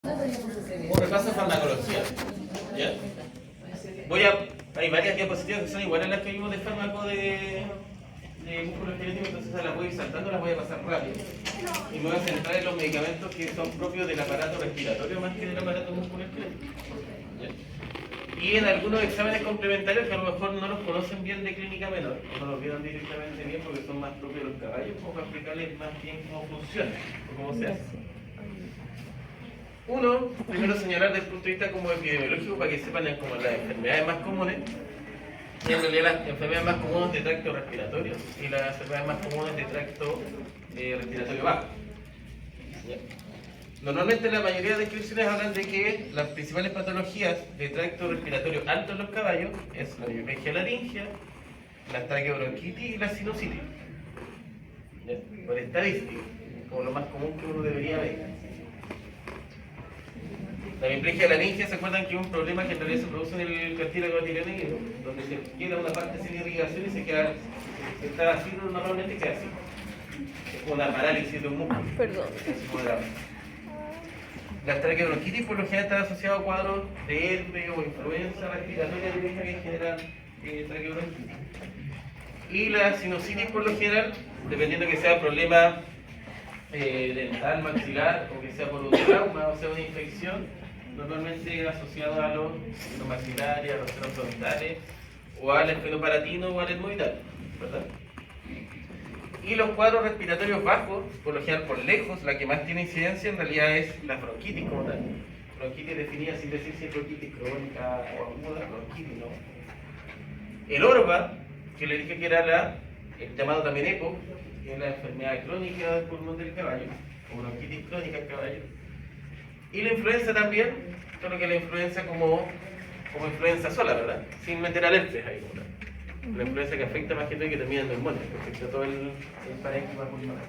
Un repaso de farmacología. ¿Ya? Hay varias diapositivas que son iguales a las que vimos de fármaco de músculo esquelético, entonces las voy a ir saltando, las voy a pasar rápido. Y me voy a centrar en los medicamentos que son propios del aparato respiratorio más que del aparato musculoesquelético. Y en algunos exámenes complementarios que a lo mejor no los conocen bien de clínica menor, no los vieron directamente bien porque son más propios de los caballos, como para explicarles más bien cómo funciona o cómo se hace. Uno, primero señalar desde el punto de vista como epidemiológico para que sepan como las enfermedades más comunes, y en realidad las enfermedades más comunes de tracto respiratorio y las enfermedades más comunes de tracto respiratorio bajo. ¿Ya? Normalmente la mayoría de descripciones hablan de que las principales patologías de tracto respiratorio alto en los caballos es la hemorragia laringea, la traqueobronquitis y la sinusitis. ¿Ya? Por estadística, como lo más común que uno debería ver. La hemiplegia laringea, ¿se acuerdan que es un problema que en realidad se produce en el cartílago tiroideo, donde se queda una parte sin irrigación y se está así, normalmente queda así? Es como una parálisis de un músculo. Perdón. La traqueobronquitis por lo general está asociado a cuadros de herpes o influenza respiratoria directa que genera traqueobronquitis. Y la sinusitis por lo general, dependiendo que sea problema dental, maxilar, o que sea por un trauma o sea una infección, normalmente asociado a los maxilares, a los senos frontales, o al esfenoparatino o al etmoidal, ¿verdad? Y los cuadros respiratorios bajos, por lo general por lejos, la que más tiene incidencia en realidad es la bronquitis como tal. Bronquitis definida sin decir si es bronquitis crónica o aguda, bronquitis, ¿no? El orba, que le dije que era el llamado también EPO, que es la enfermedad crónica del pulmón del caballo, o bronquitis crónica del caballo. Y la influenza también, solo que la influenza como influenza sola, ¿verdad? Sin meter al herpes ahí, ¿verdad? La influenza que afecta más que todo y que termina en neumonía, que afecta todo el parénquima pulmonar.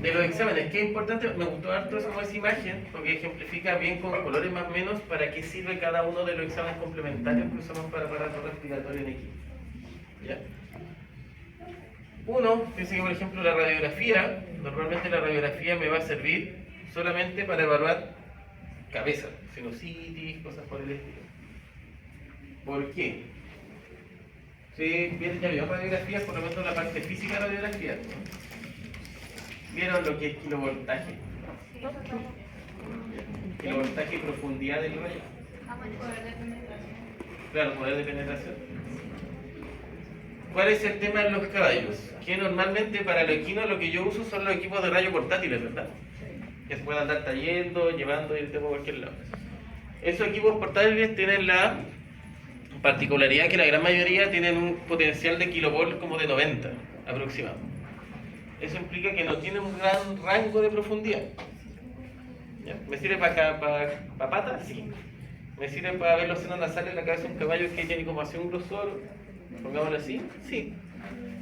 De los exámenes, ¿qué es importante? Me gustó harto eso como esa imagen, porque ejemplifica bien con colores más o menos para qué sirve cada uno de los exámenes complementarios que usamos para aparato respiratorio en equipo. ¿Ya? Uno, piensa que por ejemplo la radiografía, normalmente la radiografía me va a servir solamente para evaluar cabeza, sinusitis, cosas por el estilo. ¿Por qué? Si bien ya vio radiografías, por lo menos la parte física de la radiografía, ¿no? ¿Vieron lo que es kilovoltaje? Kilovoltaje y profundidad del rayo. Claro, poder de penetración. ¿Cuál es el tema de los caballos? Que normalmente para el equino lo que yo uso son los equipos de rayo portátiles, ¿verdad? Que se pueden andar trayendo, llevando y irte por cualquier lado. Esos equipos portátiles tienen la particularidad que la gran mayoría tienen un potencial de kilovolts como de 90 aproximado. Eso implica que no tiene un gran rango de profundidad. ¿Ya? ¿Me sirve para pata? Sí. ¿Me sirve para ver los senos nasales en la cabeza de un caballo que tiene como así un grosor? Pongámoslo así, sí.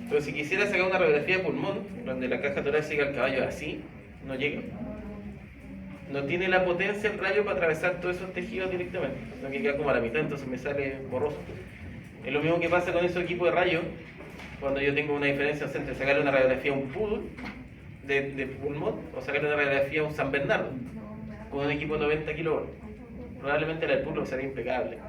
Pero si quisiera sacar una radiografía de pulmón, donde la caja torácica del caballo es así, no llega. No tiene la potencia el rayo para atravesar todos esos tejidos directamente, sino que queda como a la mitad, entonces me sale borroso. Es lo mismo que pasa con esos equipos de rayo, cuando yo tengo una diferencia entre sacarle una radiografía a un poodle de pulmón o sacarle una radiografía a un San Bernardo con un equipo de 90 kV. Probablemente la del poodle será impecable,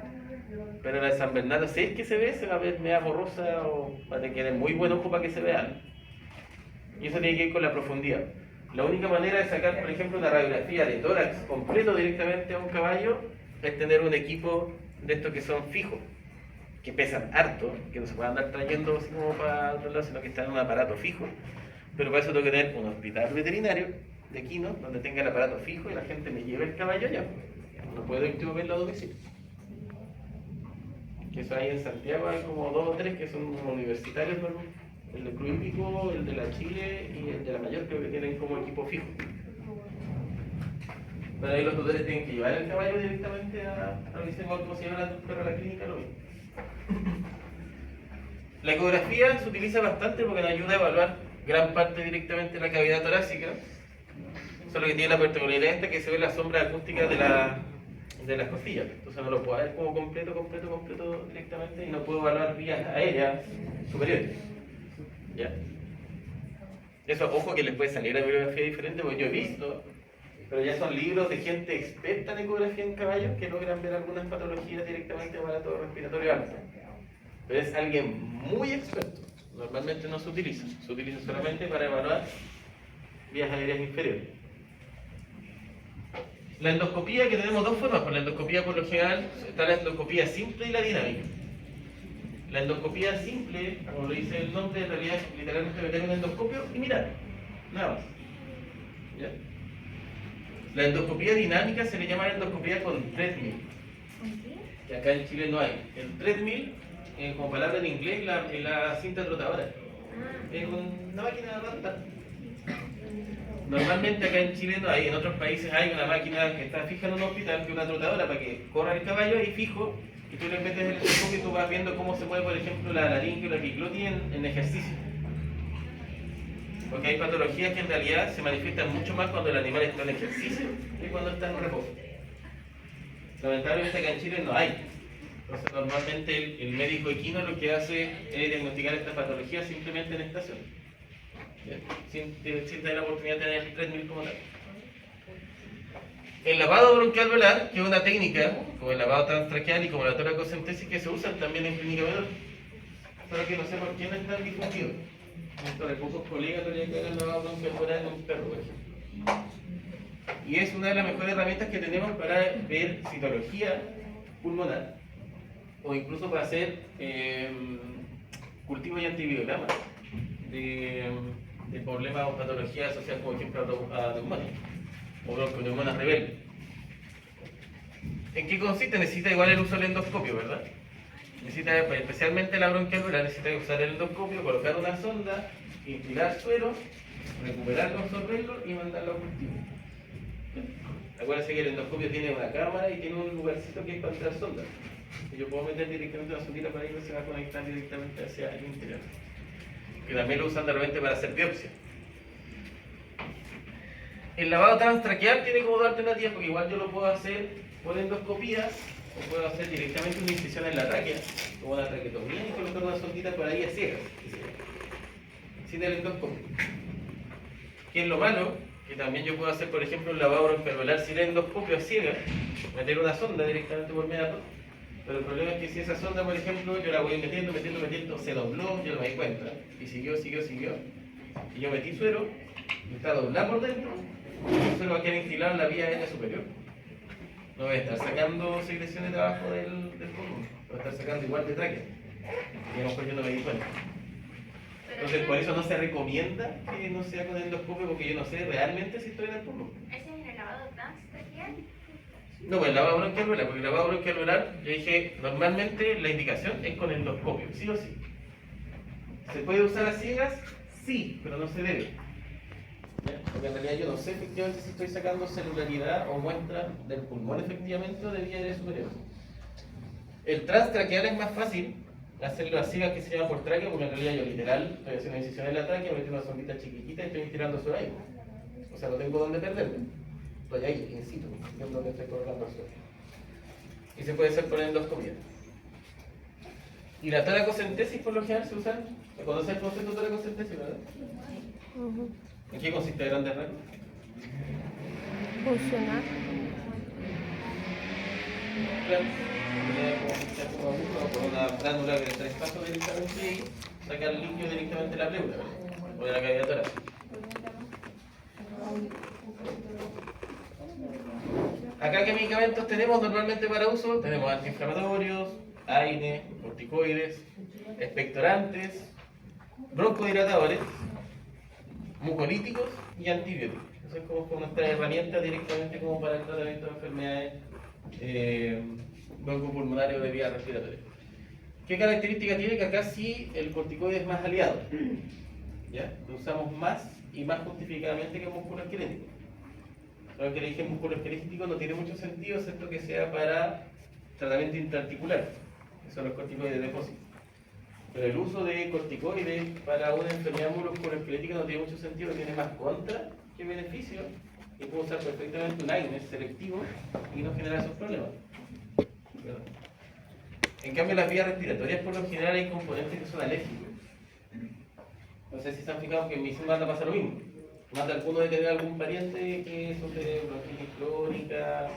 pero la de San Bernardo, si es que se ve, se va a ver media borrosa o va a tener que tener muy buen ojo para que se vea. Y eso tiene que ir con la profundidad. La única manera de sacar, por ejemplo, una radiografía de tórax completo directamente a un caballo es tener un equipo de estos que son fijos, que pesan harto, que no se pueden andar trayendo así como para otro lado, sino que están en un aparato fijo. Pero para eso tengo que tener un hospital veterinario de equino, donde tenga el aparato fijo y la gente me lleve el caballo allá. No puedo ir a verlo a domicilio. Que eso hay en Santiago, hay como 2 o 3 que son universitarios, ¿no? El de Cruz Hípico, el de la Chile y el de la Mayor, creo que tienen como equipo fijo. Pero ahí los tutores tienen que llevar el caballo directamente a revisar cómo se lleva el perro a la clínica, lo mismo. La ecografía se utiliza bastante porque nos ayuda a evaluar gran parte directamente de la cavidad torácica. Solo que tiene la particularidad esta que se ve la sombra acústica de las costillas. Entonces no lo puedo ver como completo directamente y no puedo evaluar vías aéreas superiores. ¿Ya? Eso, ojo que les puede salir a bibliografía diferente, porque yo he visto, pero ya son libros de gente experta en ecografía en caballos que logran ver algunas patologías directamente para todo respiratorio alto. Pero es alguien muy experto. Normalmente no se utiliza solamente para evaluar vías aéreas inferiores. La endoscopía, que tenemos dos formas, por la endoscopía por lo general está la endoscopía simple y la dinámica. La endoscopía simple, como lo dice el nombre, en realidad es literalmente meter un endoscopio y mirar, nada más. ¿Ya? La endoscopía dinámica se le llama endoscopía con treadmill, que acá en Chile no hay. El treadmill, como palabra en inglés, es la cinta trotadora. Es una máquina de rata. Normalmente acá en Chile no hay, en otros países hay una máquina que está fija en un hospital, que es una trotadora para que corra el caballo ahí fijo, y tú le metes el endoscopio y tú vas viendo cómo se mueve, por ejemplo, la laringe o la epiglotis en ejercicio. Porque hay patologías que en realidad se manifiestan mucho más cuando el animal está en ejercicio que cuando está en reposo. Lamentablemente acá en Chile no hay. Entonces normalmente el médico equino lo que hace es diagnosticar esta patología simplemente en estación. Sin tener la oportunidad de tener el treadmill como tal. El lavado bronquial velar, que es una técnica, como el lavado transtraqueal y como la toracocentesis, que se usan también en clínica menor. Solo que no sé por qué no están difundidos. Dentro de pocos colegas todavía que hagan lavado bronquial velar en un perro, por ejemplo. Y es una de las mejores herramientas que tenemos para ver citología pulmonar, o incluso para hacer cultivo y antibiograma de problemas o patologías asociadas, por ejemplo, a neumonía o bronconeumonas rebeldes. ¿En qué consiste? Necesita igual el uso del endoscopio, ¿verdad? Necesita, especialmente la bronquial velar, necesita usar el endoscopio, colocar una sonda, inspirar suero, recuperarlo, absorberlo y mandarlo a cultivo. Acuérdense que el endoscopio tiene una cámara y tiene un lugarcito que es para entrar sondas. Yo puedo meter directamente una sondita para ahí, se va a conectar directamente hacia el interior. Que también lo usan de repente para hacer biopsia. El lavado transtraqueal tiene como dos alternativas, porque igual yo lo puedo hacer por endoscopía o puedo hacer directamente una incisión en la tráquea, como una traquetomía, y colocar una sondita por ahí a ciegas, sin el endoscopio. ¿Qué es lo malo? Que también yo puedo hacer, por ejemplo, un lavado broncoalveolar sin endoscopio a ciegas, meter una sonda directamente por medio. Pero el problema es que si esa sonda, por ejemplo, yo la voy metiendo, se dobló, yo no me di cuenta, y siguió, y yo metí suero, y está doblada por dentro, y el suero va a quedar instilado en la vía aérea superior. No voy a estar sacando secreciones de abajo del pulmón, voy a estar sacando igual de tráquea, y a lo mejor yo no me di cuenta. Entonces, por eso no se recomienda que no sea con endoscopio, porque yo no sé realmente si estoy en el pulmón. ¿Ese es el lavado transtraqueal? No, pues el lavado bronquial velar, porque el lavado bronquial velar, yo dije, normalmente la indicación es con endoscopio, sí o sí. ¿Se puede usar a ciegas? Sí, pero no se debe. ¿Ya? Porque en realidad yo no sé efectivamente si estoy sacando celularidad o muestra del pulmón efectivamente o de vía aérea superior. El transtraqueal es más fácil hacerlo a ciegas, que se llama por tráquea, porque en realidad yo literal estoy haciendo una incisión en la tráquea, metí una sondita chiquitita y estoy estirando su aire. O sea, no tengo dónde perderme. Estoy ahí, in situ, viendo que estoy colocando el suelo. Y se puede hacer por endoscopia. Y la toracocentesis por lo general se usa. ¿Conoces el concepto de toracocentesis, verdad? ¿En qué consiste a grandes rasgos? Funcionar. Con una glándula que traspaso directamente y sacar líquido directamente de la pleura, ¿verdad? O de la cavidad torácica. Acá, ¿qué medicamentos tenemos normalmente para uso? Tenemos antiinflamatorios, AINE, corticoides, expectorantes, broncodilatadores, mucolíticos y antibióticos. Eso es como nuestra herramienta directamente como para el tratamiento de enfermedades broncopulmonares o de vía respiratoria. ¿Qué característica tiene? Que acá sí el corticoide es más aliado. ¿Ya? Lo usamos más y más justificadamente que el músculo esquelético. Lo que le dije músculo esquelético no tiene mucho sentido, excepto que sea para tratamiento intraarticular, que son los corticoides de depósito. Pero el uso de corticoides para una enfermedad musculoesquelética no tiene mucho sentido, tiene más contra que beneficio, y puedo usar perfectamente un AINE selectivo y no genera esos problemas. ¿Verdad? En cambio, las vías respiratorias por lo general hay componentes que son alérgicos. No sé si se han fijado que en medicina manda pasa lo mismo. Manda a alguno de tener algún pariente que sufre bronquitis crónica,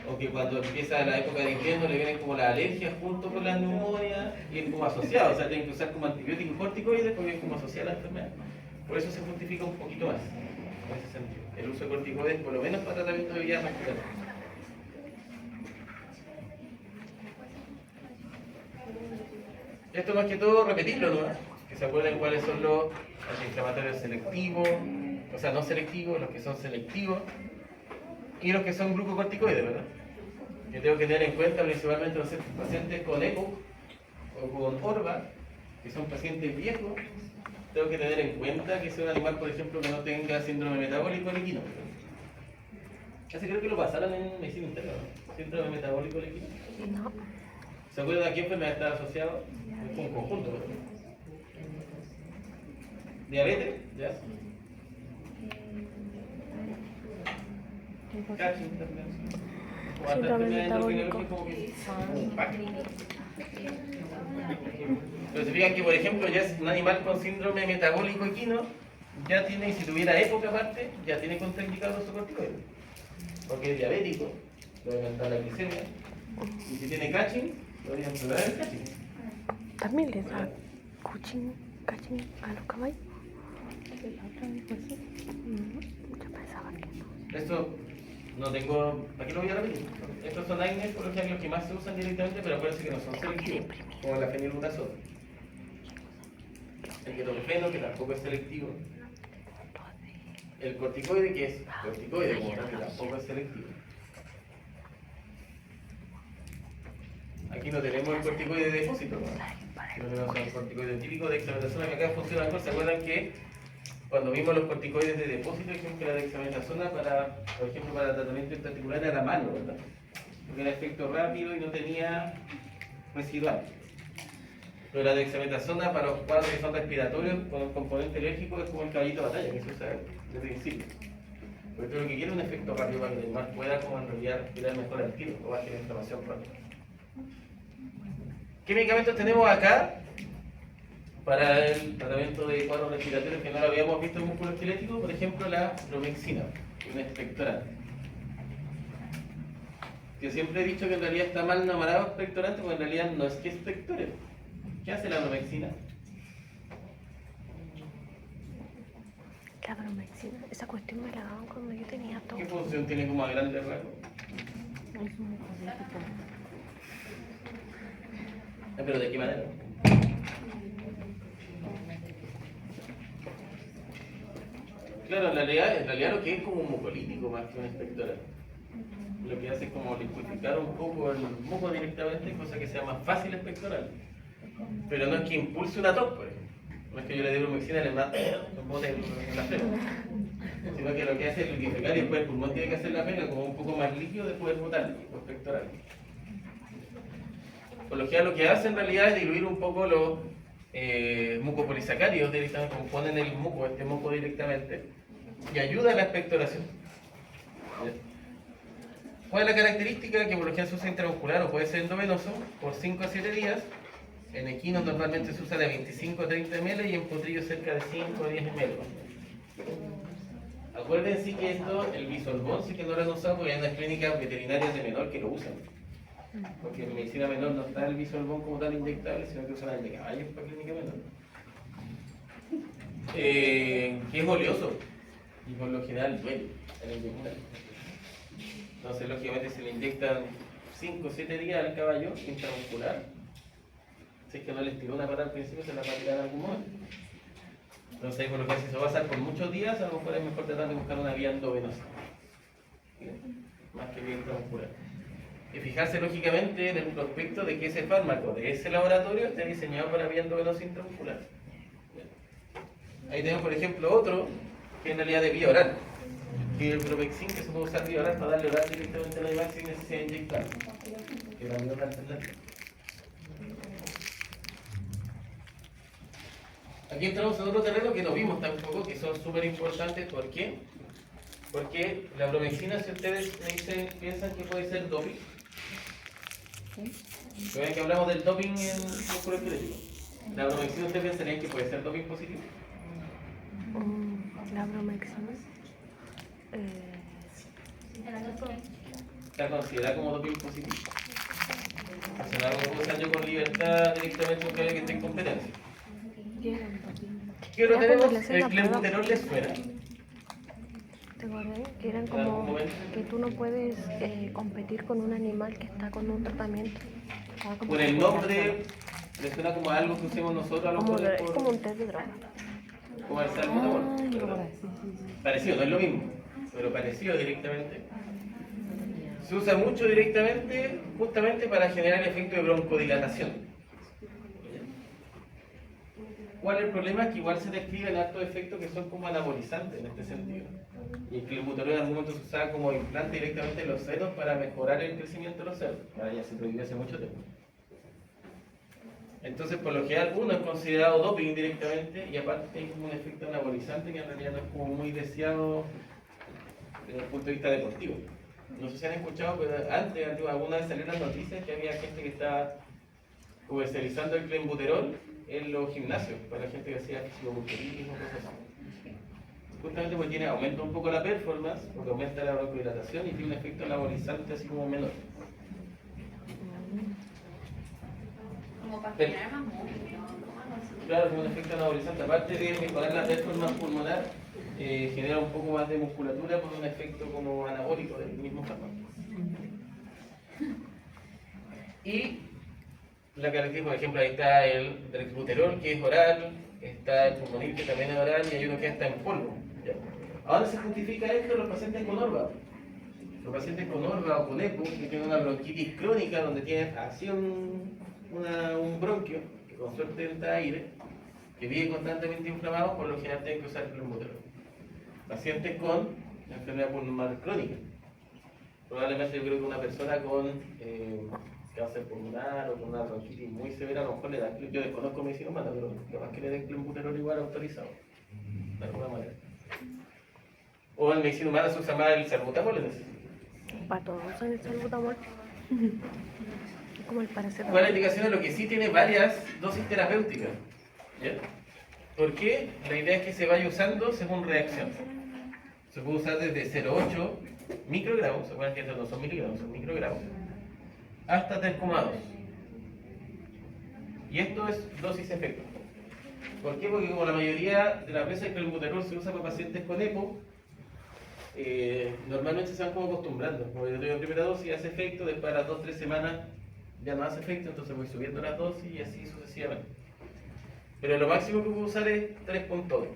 o que cuando empieza la época de invierno le vienen como las alergias junto con las neumonias y es como asociado, o sea, tienen que usar como antibióticos corticoides porque es como asociada a la enfermedad. Por eso se justifica un poquito más, en ese sentido. El uso de corticoides, por lo menos para tratamiento de vías respiratorias. Esto más que todo repetirlo, ¿no? Que se acuerden cuáles son los antiinflamatorios selectivos, o sea, no selectivos, los que son selectivos, y los que son glucocorticoides, ¿verdad? Yo tengo que tener en cuenta principalmente los pacientes con EPOC o con ORVA, que son pacientes viejos. Tengo que tener en cuenta que sea un animal, por ejemplo, que no tenga síndrome metabólico lequino. Casi creo que lo pasaron en medicina interna, ¿no? Síndrome metabólico lequino. No. ¿Se acuerdan a qué enfermedad está asociado? Es un conjunto, ¿verdad? Diabetes, ¿ya? Cushing también. Como alta Síndrome enfermedad metabólico. endocrinológica, como que un pack. Pero se fijan que, por ejemplo, ya es un animal con síndrome metabólico equino, ya tiene, y si tuviera época aparte, ya tiene contraindicado su corticoide. Porque es diabético, lo debe aumentar la glicemia. Y si tiene Cushing, lo debe empeorar el Cushing. También les da cachín a los caballos. Yo pensaba que no. Esto no tengo. Aquí lo voy a repetir. Estos son AINES, por lo general, los que más se usan directamente, pero acuérdense que no son selectivos, como la fenilbutazol. El ketoprofeno, que tampoco es selectivo. El corticoide, que es corticoide, como tal, que tampoco es selectivo. Aquí no tenemos el corticoide de depósito, ¿no? Aquí no tenemos el corticoide típico de dexametasona, que acá funciona mejor. ¿Se acuerdan que cuando vimos los corticoides de depósito, dijimos que la dexametasona, por ejemplo, para tratamiento intraarticular era malo, ¿verdad? Porque era efecto rápido y no tenía residual. Pero la dexametasona para los cuadros que son respiratorios con el componente alérgico es como el caballito de batalla, que se usa desde el principio. Porque lo que quiere es un efecto rápido para que el animal pueda como en realidad respirar mejor al tiro o baje la inflamación rápida. ¿Qué medicamentos tenemos acá para el tratamiento de cuadros respiratorios que no lo habíamos visto en músculo esquelético? Por ejemplo, la bromexina, que es un expectorante. Yo siempre he dicho que en realidad está mal nombrado expectorante, porque en realidad no es que expectore. ¿Qué hace la bromexina? La bromexina, esa cuestión me la daban cuando yo tenía todo. ¿Qué función tiene como a grandes rasgos? ¿Pero de qué manera? Claro, en realidad lo que es como un mucolítico más que un expectorante. Lo que hace es como liquidificar un poco el muco directamente, cosa que sea más fácil expectorar. Pero no es que impulse una tos, por ejemplo. No es que yo le dé bromexina y le mate un bote en la frente. Sino que lo que hace es liquidificar y después el pulmón tiene que hacer la pega como un poco más líquido de poder botarlo o expectorar. Por lo general lo que hace en realidad es diluir un poco los mucopolisacáridos directamente, componen el muco, este muco directamente, y ayuda a la expectoración. ¿Cuál es la característica? Que por lo general se usa intramuscular o puede ser endovenoso por 5 a 7 días. En equinos normalmente se usa de 25 a 30 ml y en potrillos cerca de 5 a 10 ml. Acuérdense que esto, el bisolbón, sí que no lo han usado porque hay unas clínicas veterinarias de menor que lo usan. Porque en medicina menor no está el bisolbón como tal inyectable, sino que usan el de caballos para clínica menor. Que es oleoso y por lo general duele en inyectar. Entonces, lógicamente, se le inyectan 5 o 7 días al caballo intramuscular. Si es que no les tiró una pata al principio, se la va a tirar en algún momento. Entonces, por lo que si se va a pasar por muchos días, a lo mejor es mejor tratar de buscar una vía endovenosa, más que vía intramuscular. Y fijarse lógicamente en el prospecto de que ese fármaco de ese laboratorio esté diseñado para vía endovenosa intramuscular. Ahí tenemos, por ejemplo, otro que en realidad de vía oral, que es el Bromexin, que se puede usar vía oral para darle oral directamente a la animal sin necesidad de inyectar, que también es una alternativa. Aquí entramos en otro terreno que no vimos tampoco, que son súper importantes. ¿Por qué? Porque la bromexina, si ustedes me dicen, piensan que puede ser doping. ¿Sí? Vean que hablamos del doping en músculo esquelético. ¿La bromexina ustedes pensarían que puede ser doping positivo? La bromexina. Está considerada como doping positivo. Relacionado con uso con libertad directamente con que esté en competencia. ¿Qué otro Ya cuando le tenemos? hacen El la prueba. clenbuterol les suena. ¿Te acuerdas? Que eran ¿En algún como momento? que tú no puedes competir con un animal que está con un tratamiento. Estaba como Por el que nombre, le suena como algo que usemos nosotros a los como jóvenes es como un test de droga. como el salbutamol, ¿verdad? Parecido, no es lo mismo, pero parecido directamente. Se usa mucho directamente, justamente para generar el efecto de broncodilatación. ¿Cuál es el problema? Es que igual se describen altos efectos que son como anabolizantes en este sentido. Y el clenbuterol en algún momento se usaba como implante directamente en los cerdos para mejorar el crecimiento de los cerdos. Ahora ya se prohibió hace mucho tiempo. Entonces, por lo general, uno es considerado doping directamente y aparte tiene como un efecto anabolizante que en realidad no es como muy deseado desde el punto de vista deportivo. No sé si han escuchado, pero antes alguna vez salieron las noticias que había gente que estaba comercializando el clenbuterol en los gimnasios para la gente que hacía fisiculturismo, cosas así. Justamente porque aumenta un poco la performance, porque aumenta la broncodilatación y tiene un efecto anabolizante así como menor. Como para generar más músculo, ¿no? Algo así. Claro, tiene un efecto anabolizante. Aparte de mejorar la performance pulmonar, genera un poco más de musculatura por un efecto como anabólico del mismo fármaco. Y la característica, por ejemplo, ahí está el drexbuterol, que es oral, está el pulmonil, que también es oral, y hay uno que está en polvo. ¿Ya? ¿A dónde se justifica esto? Los pacientes con ORVA. Los pacientes con ORVA o con EPO, que tienen una bronquitis crónica, donde tienen así un bronquio, que con suerte entra aire, que vive constantemente inflamado, por lo general tienen que usar el clenbuterol. Pacientes con enfermedad pulmonar crónica. Probablemente yo creo que una persona con cáncer pulmonar o con una bronquitis muy severa, a lo mejor le da, yo desconozco medicina humana, pero capaz que le den clenbuterol igual autorizado, de alguna manera. O en medicina humana se usa más el salbutamol, es decir. Para todos usan el salbutamol. Es como el paracetamol. ¿Cuál es la indicación? Es lo que sí tiene varias dosis terapéuticas. ¿Ya? ¿Por qué? La idea es que se vaya usando según reacción. Se puede usar desde 0,8 microgramos, se acuerdan que estos no son miligramos, son microgramos, hasta 3,2. Y esto es dosis-efecto. ¿Por qué? Porque como la mayoría de las veces que el clenbuterol se usa para pacientes con EPO, normalmente se van como acostumbrando. Como yo doy la primera dosis, hace efecto, después de las 2-3 semanas ya no hace efecto, entonces voy subiendo las dosis y así sucesivamente. Pero lo máximo que puedo usar es 3,2.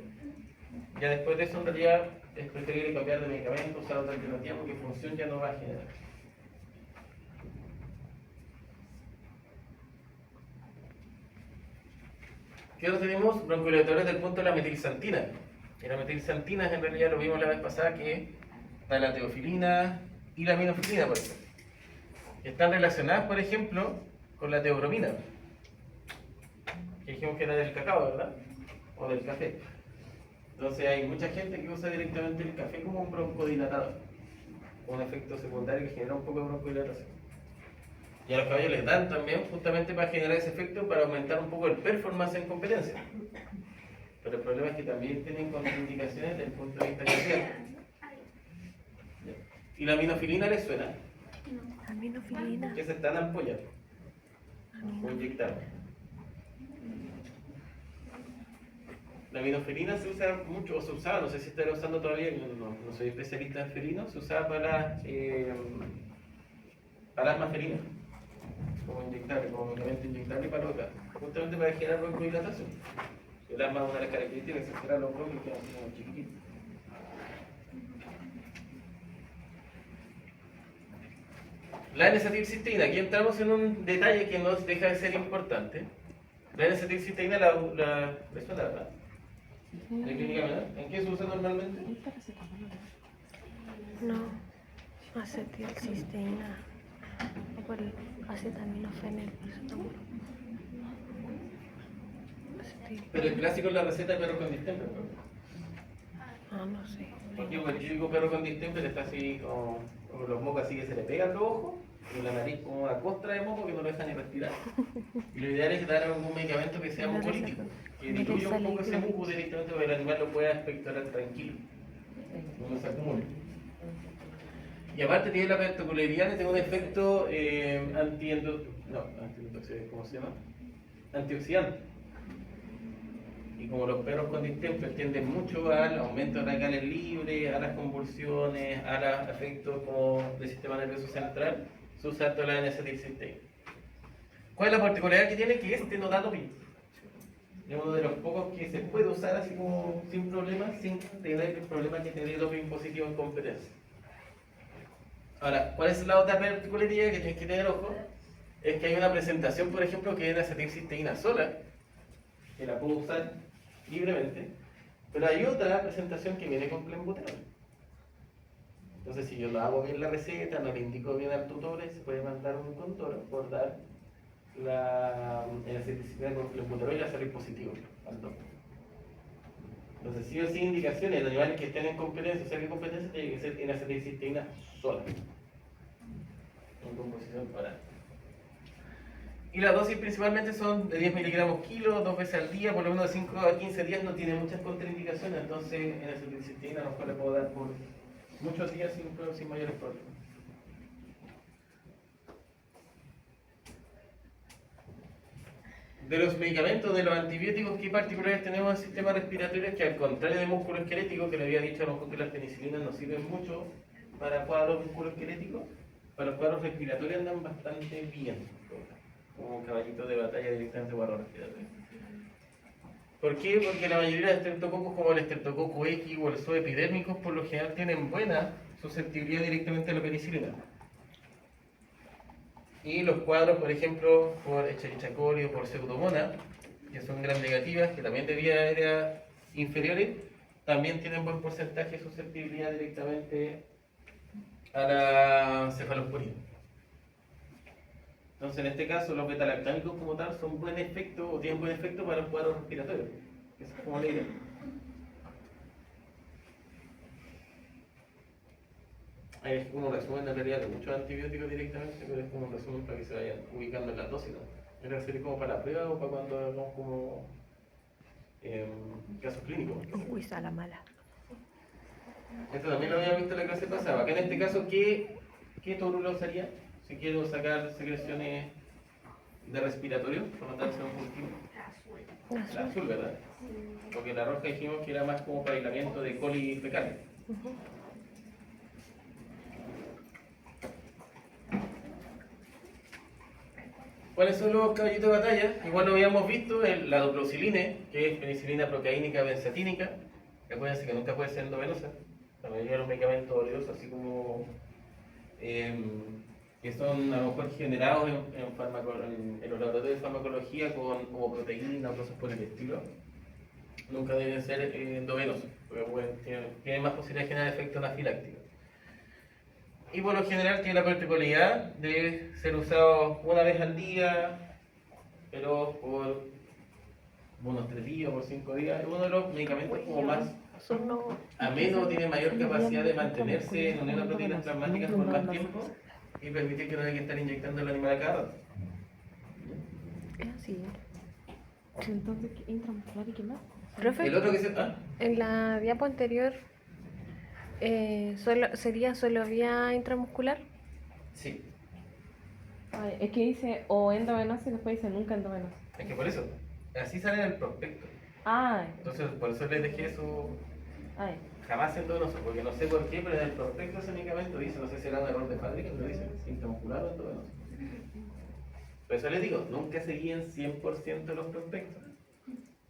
Ya después de eso, en realidad, es preferible cambiar de medicamento, usar otra alternativa porque función ya no va a generar. ¿Qué otro tenemos? Broncodilatadores del punto de la metilsantina. Y la metilsantina en realidad lo vimos la vez pasada que está la teofilina y la aminofilina, por ejemplo. Están relacionadas, por ejemplo, con la teobromina. Que dijimos que era del cacao, ¿verdad? O del café. Entonces hay mucha gente que usa directamente el café como un broncodilatador. Un efecto secundario que genera un poco de broncodilatación. Y a los caballos les dan también justamente para generar ese efecto para aumentar un poco el performance en competencia. Pero el problema es que también tienen contraindicaciones desde el punto de vista cardíaco. ¿Y la aminofilina les suena? Aminofilina. Que se están ampollando o inyectando. La aminofilina se usa mucho, o se usaba, no sé si estará usando todavía, no soy especialista en felinos, se usaba para asma felina, como inyectable, como medicamento inyectable para los gatos, justamente para generar broncodilatación. El asma es una de las características que se cierran los bronquios y quedan así como chiquititos. La N-acetilcisteína, aquí entramos en un detalle que no deja de ser importante. La N-acetilcisteína ¿le suena, verdad? ¿De clínica menor? ¿En qué se usa normalmente? No, acetilcisteína. O por el acetaminofén, paracetamol. Pero el clásico es la receta de perro con distemper, ¿no? Ah, no sé. Porque el típico perro con distemper está así con los mocos así que se le pegan los ojos en la nariz como a costra de moco que no lo deja ni respirar. Y lo ideal es dar algún medicamento que sea mucolítico, que diluya un poco ese muco directamente para que el animal lo pueda expectorar tranquilo, no se acumule. Y aparte tiene la particularidad que tiene un efecto ¿cómo se llama? Antioxidante. Y como los perros con distemper tienden mucho al aumento de radicales libres, a las convulsiones, a los efectos como del sistema nervioso central, se usa harto la N-acetilcisteína. ¿Cuál es la particularidad que tiene? Que este no da doping. Es uno de los pocos que se puede usar así como sin problemas, sin tener el problema que tener doping positivo en competencia. Ahora, ¿cuál es la otra particularidad que tienes que tener ojo? Es que hay una presentación, por ejemplo, que es la acetilcisteína sola, que la puedo usar libremente, pero hay otra presentación que viene con clenbuterol. Entonces, si yo lo hago bien la receta, no le indico bien al tutor, se puede mandar un control por dar el acetilcisteína con clenbuterol y va a salir positivo al doctor. Entonces, sí o sí indicaciones de animales que estén en competencia, o sea que competencia tiene que ser en acetilcisteína sola, en composición oral. Y las dosis principalmente son de 10 miligramos kilo, 2 veces al día, por lo menos de 5 a 15 días, no tiene muchas contraindicaciones, entonces en acetilcisteína a lo mejor le puedo dar por muchos días sin mayores problemas. De los medicamentos, de los antibióticos, ¿qué particularidades tenemos en el sistema respiratorio? Es que al contrario de músculo esquelético, que le había dicho a lo mejor que las penicilinas no sirven mucho para cuadros musculoesqueléticos, para los cuadros respiratorios andan bastante bien, como un caballito de batalla directamente para los respiratorios. ¿Por qué? Porque la mayoría de estreptococos, como el estreptococo X o el zoopidérmicos, por lo general tienen buena susceptibilidad directamente a la penicilina. Y los cuadros, por ejemplo, por Escherichia coli o por Pseudomonas, que son gram negativas, que también de vía aérea inferiores, también tienen buen porcentaje de susceptibilidad directamente a la cefalosporina. Entonces, en este caso, los betalactámicos como tal son buen efecto o tienen buen efecto para los cuadros respiratorios. Esa es como la idea. Ahí es como un resumen en realidad de muchos antibióticos directamente, pero es como un resumen para que se vayan ubicando en las dosis, ¿no? Era sería como para la prueba o para cuando hagamos como casos clínicos. Uy, a la mala. Esto también lo había visto en la clase pasada. Acá en este caso, ¿qué tórula usaría? Si quiero sacar secreciones de respiratorio, por lo tanto, un cultivo. La azul, ¿verdad? Porque la roja dijimos que era más como para aislamiento de coli fecal. ¿Cuáles son los caballitos de batalla? Igual lo habíamos visto, la doxorubicina, que es penicilina procaínica benzatínica. Acuérdense que nunca puede ser endovenosa. La mayoría de los medicamentos oleosos, así como que son a lo mejor generados en los laboratorios de farmacología como proteínas o cosas por el estilo, nunca deben ser endovenosos, porque tienen más posibilidad de generar efectos anafilácticos. Y por lo general tiene la particularidad de ser usado una vez al día, pero por unos 3 días, por 5 días. Es uno de los medicamentos como más ameno, tiene mayor capacidad de mantenerse en unas proteínas plasmáticas por más tiempo y permitir que no haya que estar inyectando el animal a cada rato. Es así. Entonces, intramuscular y qué más? Profe, El otro que en la diapo anterior, ¿sería solo vía intramuscular? sí, Ay, es que dice o endovenosa y después dice nunca endovenosa. es que por eso, así sale en el prospecto. Ay, Entonces, por eso les dejé eso ay. jamás endovenoso, porque no sé por qué, pero en el prospecto ese medicamento dice, no sé si era un error de fábrica, pero dice intramuscular o endovenoso. Por eso les digo, nunca se guíen 100% los prospectos.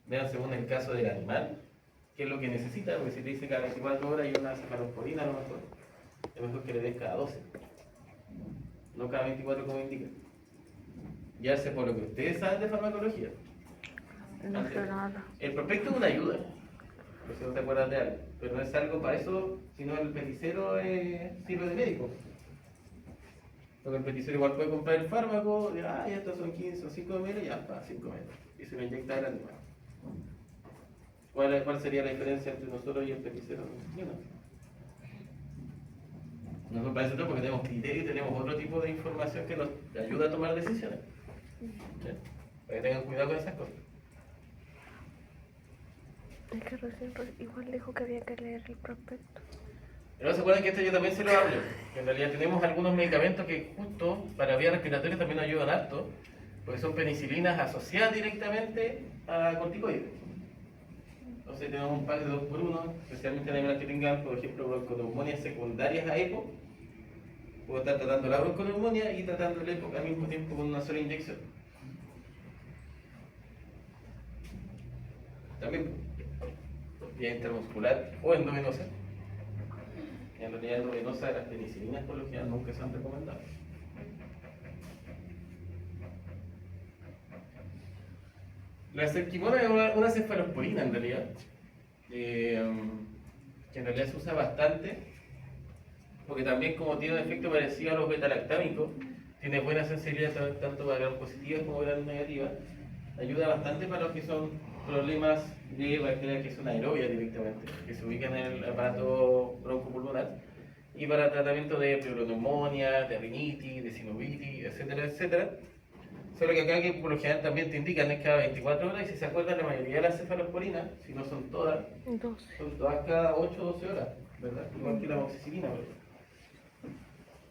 Vean según el caso del animal, qué es lo que necesita, porque si te dice cada 24 horas y una cefalosporina, a lo mejor es mejor que le des cada 12, no cada 24 como indica. Ya sé por lo que ustedes saben de farmacología. No sé nada. El prospecto es una ayuda, por si no te acuerdas de algo, pero no es algo para eso, sino el peticero sirve de médico. Porque el peticero igual puede comprar el fármaco, ya estos son 15 o 5 ml, ya para 5 ml, y se lo inyecta el animal. ¿Cuál sería la diferencia entre nosotros y el peticero? No nos parece todo porque tenemos criterio y tenemos otro tipo de información que nos ayuda a tomar decisiones. ¿Sí? Para que tengan cuidado con esas cosas. Es que recién igual dijo que había que leer el prospecto. Pero no se acuerdan que esto yo también se lo hablo, que en realidad tenemos algunos medicamentos que justo para vías respiratorias también nos ayudan harto, porque son penicilinas asociadas directamente a corticoides. Entonces tenemos un pack de 2x1, especialmente en animales que tengan, por ejemplo, bronconeumonías secundarias a EPO. Puedo estar tratando la bronconeumonía y tratando el EPO al mismo tiempo con una sola inyección. También vía intramuscular o endovenosa. En realidad endovenosa las penicilinas por lo general nunca se han recomendado. La ceftriaxona es una cefalosporina en realidad, que en realidad se usa bastante, porque también como tiene un efecto parecido a los beta-lactámicos, tiene buena sensibilidad tanto para gram positivas como gram negativas, ayuda bastante para los que son problemas de bacterias que son aerobias directamente, que se ubican en el aparato broncopulmonar, y para tratamiento de pleuroneumonía, de rinitis, de sinovitis, etcétera, etcétera. Solo que acá que por lo general también te indican es cada 24 horas y si se acuerdan la mayoría de las cefalosporinas, si no son todas, son todas cada 8 o 12 horas, ¿verdad? Igual que la amoxicilina, ¿verdad?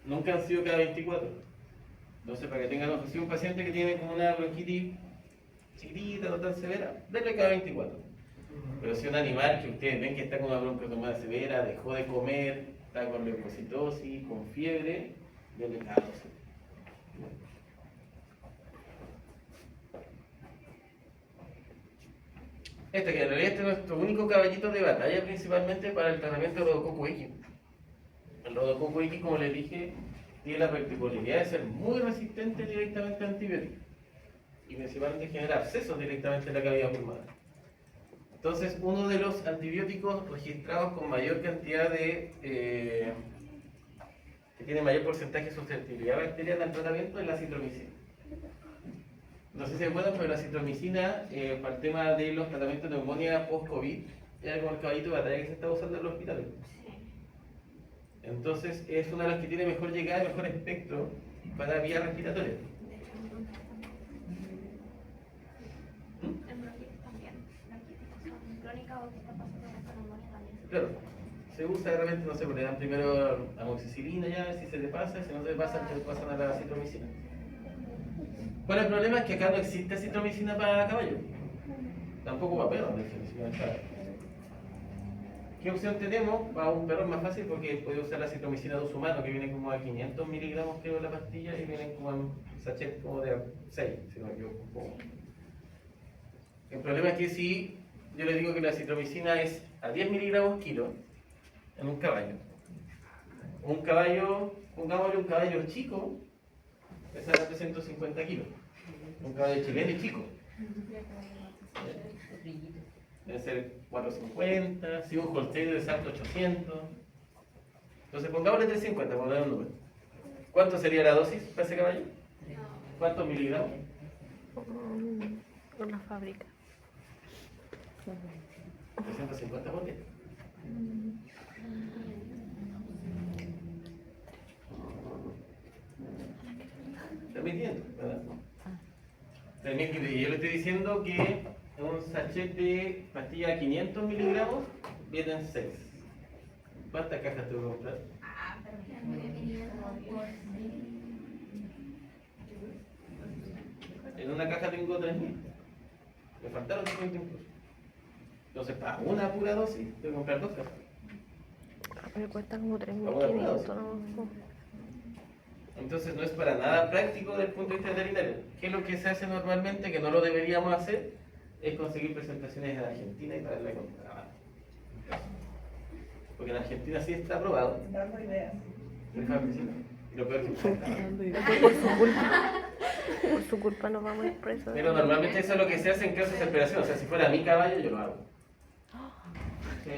Nunca han sido cada 24. Entonces para que tengan ojo, si un paciente que tiene como una bronquitis chiquitita, no tan severa, denle cada 24. Pero si un animal que ustedes ven que está con una broncotomía severa, dejó de comer, está con leucocitosis, con fiebre, denle cada 12. Que en realidad este es nuestro único caballito de batalla principalmente para el tratamiento del Rhodococcus X. El Rhodococcus X, como les dije, tiene la particularidad de ser muy resistente directamente a antibióticos y principalmente genera abscesos directamente en la cavidad pulmonar. Entonces, uno de los antibióticos registrados con mayor cantidad de que tiene mayor porcentaje de susceptibilidad bacteriana al tratamiento es la citromicina. No sé si se acuerdan, pero la citromicina, para el tema de los tratamientos de neumonía post-COVID, era como el caballito de batalla que se estaba usando en los hospitales. Entonces, es una de las que tiene mejor llegada y mejor espectro para vías respiratorias. En bronquitis también. Bronquitis crónica o que está pasando con neumonía también. Claro, se usa de repente, no sé, le dan primero amoxicilina ya, si se le pasa, si no se le pasa, entonces pasan a la citromicina. Bueno, el problema es que acá no existe citromicina para caballo. Tampoco para perros, de hecho. ¿Qué opción tenemos? Para un perro es más fácil porque puede usar la citromicina de uso humano, que viene como a 500 miligramos creo la pastilla y viene como en sachet como de 6, si no me equivoco. El problema es que si yo le digo que la citromicina es a 10 miligramos kilo en un caballo, pongámosle un caballo chico, pesa 350 kilos. Un caballo chileno y chico. Debe ser 450, si un Holstein de salto 800. Entonces pongámosle 350 por dar un número. ¿Cuánto sería la dosis para ese caballo? ¿Cuántos miligramos? Una fábrica. 350 por qué. Permitiendo, ¿verdad? Y yo le estoy diciendo que un sachet de pastilla a 500 miligramos vienen 6. ¿Cuántas cajas tengo que comprar? En una caja tengo 3.000. Me faltaron 50 incluso. Entonces, para una pura dosis, tengo que comprar 2 cajas. Me cuesta como 3.500, ¿no? Entonces no es para nada práctico desde el punto de vista veterinario. ¿Qué es lo que se hace normalmente, que no lo deberíamos hacer? Es conseguir presentaciones en Argentina y traerla a contrabando. Porque en Argentina sí está aprobado. Dando ideas. Y lo peor es que Por su culpa nos vamos a ir presos. pero normalmente eso es lo que se hace en casos de desesperación. O sea, si fuera mi caballo, yo lo hago.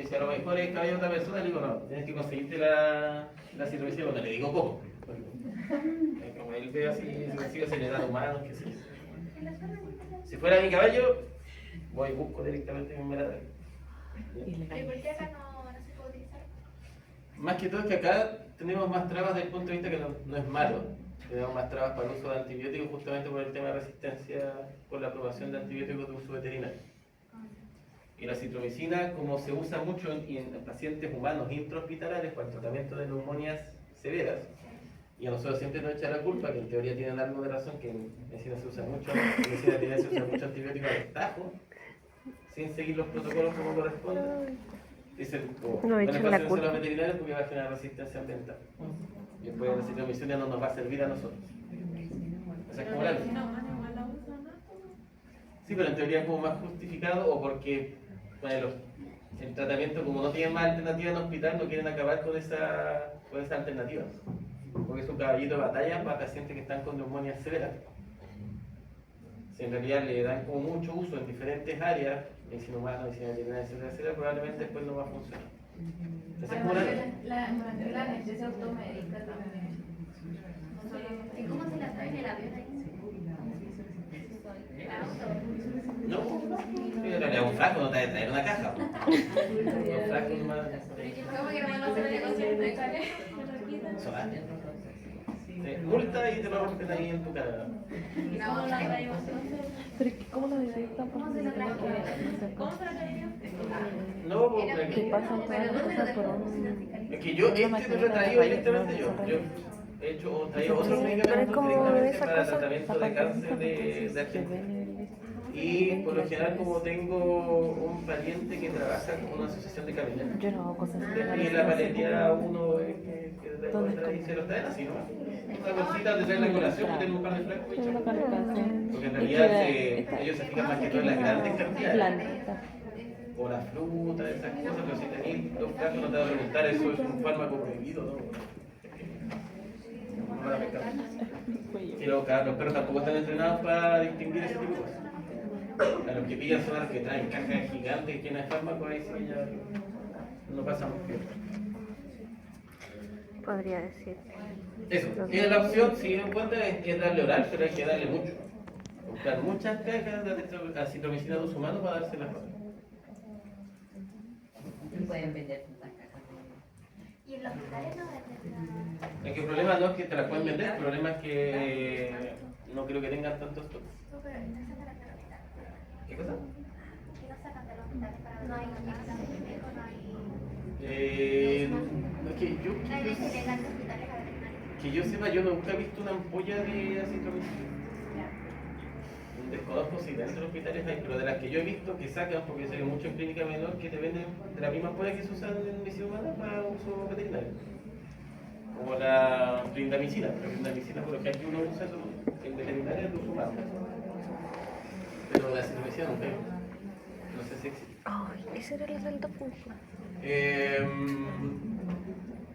Si a lo mejor es caballo de otra persona, le digo, no, tienes que conseguirte la citromicina cuando le digo cómo. Como él ve así, se le da humanos, qué sé yo. Si fuera mi caballo, voy y busco directamente mi melador. ¿Y por qué acá no se puede utilizar? más que todo es que acá tenemos más trabas desde el punto de vista que no es malo. Tenemos más trabas para el uso de antibióticos justamente por el tema de resistencia por la aprobación de antibióticos de uso veterinario. Y la citromicina, como se usa mucho en pacientes humanos intrahospitalarios para el tratamiento de neumonias severas, y a nosotros siempre nos echa la culpa, que en teoría tienen algo de razón, que en medicina se usa mucho, en medicina veterinaria se usa mucho antibiótico de tajo, sin seguir los protocolos como corresponde. Dicen, No no le echen pasen la eso a culpa. los veterinarios porque va a generar resistencia ambiental. Y después la citromicina no nos va a servir a nosotros. O sea, es como la ley. Sí, pero en teoría es como más justificado o porque bueno, el tratamiento, como no tienen más alternativa en el hospital, no quieren acabar con esa alternativa. Porque es un caballito de batalla para pacientes que están con neumonias severas. Si en realidad le dan como mucho uso en diferentes áreas, medicina humana, medicina veterinaria, etcétera, etcétera, probablemente después no va a funcionar. Esa es como La anestesia automédica también. ¿Y cómo se la trae en el avión ahí? El auto. No, en realidad un frasco no te debe traer una caja. Un frasco nomás. ¿Cómo que no me lo se ve consciente? Solamente. Te multa y te lo rompen ahí en tu cara. No, la traemos. Pero es que, ¿cómo lo detectan? ¿Cómo se lo trajo? ¿Cómo se lo trajo? No, porque Que pasan todas las cosas por un... es que yo este no lo he traído directamente yo. Yo he hecho o traído otros medicamentos como directamente esa para cosa, tratamiento de cáncer de Argentina. Y por lo general, como tengo un pariente que trabaja con una asociación de camioneros, Yo no hago cosas así. y la paletería uno y se lo traen así, ¿no? Una bolsita te traen la colación, que tiene un par de frascos y Tengo una chao. calificación. Porque en realidad ellos se fijan más que todo en las grandes cantidades. Blandita. O la fruta, esas cosas, pero si tenéis dos frascos no te va a preguntar, eso es un fármaco prohibido, ¿no? No van a pescar. Y luego, claro, los perros tampoco están entrenados para distinguir ese tipo de cosas. A los que pillan son los que traen cajas gigantes llenas de fármacos, ahí sí ya no pasamos bien. Podría decir. Eso, y la opción, si no encuentran, es darle oral, pero hay que darle mucho. Comprar muchas cajas de acitromicina de uso humano para dárselas oral. Pueden vender tantas cajas. ¿Y en los hospitales no venden? Es que el problema no es que te la pueden vender, el problema es que no creo que tengan tantos stock. No, pero no sacan del hospital. ¿Qué cosa? ¿Qué no sacan del hospital para no hay examen médico, no hay... Es que yo, No hay leche legal de hospitales a veterinarios. que yo sepa, yo nunca he visto una ampolla de acitromicina. Desconozco si dentro de hospitales hay, pero de las que yo he visto que sacan, porque se ve mucho en clínica menor, que te venden de la misma ampolla que se usan en medicina humana para uso veterinario. Como la clindamicina, la clindamicina por lo que aquí uno usa en veterinaria de uso humano. Pero la acitromicina nunca he visto. No sé si existe. Ay, ese era el salto punto.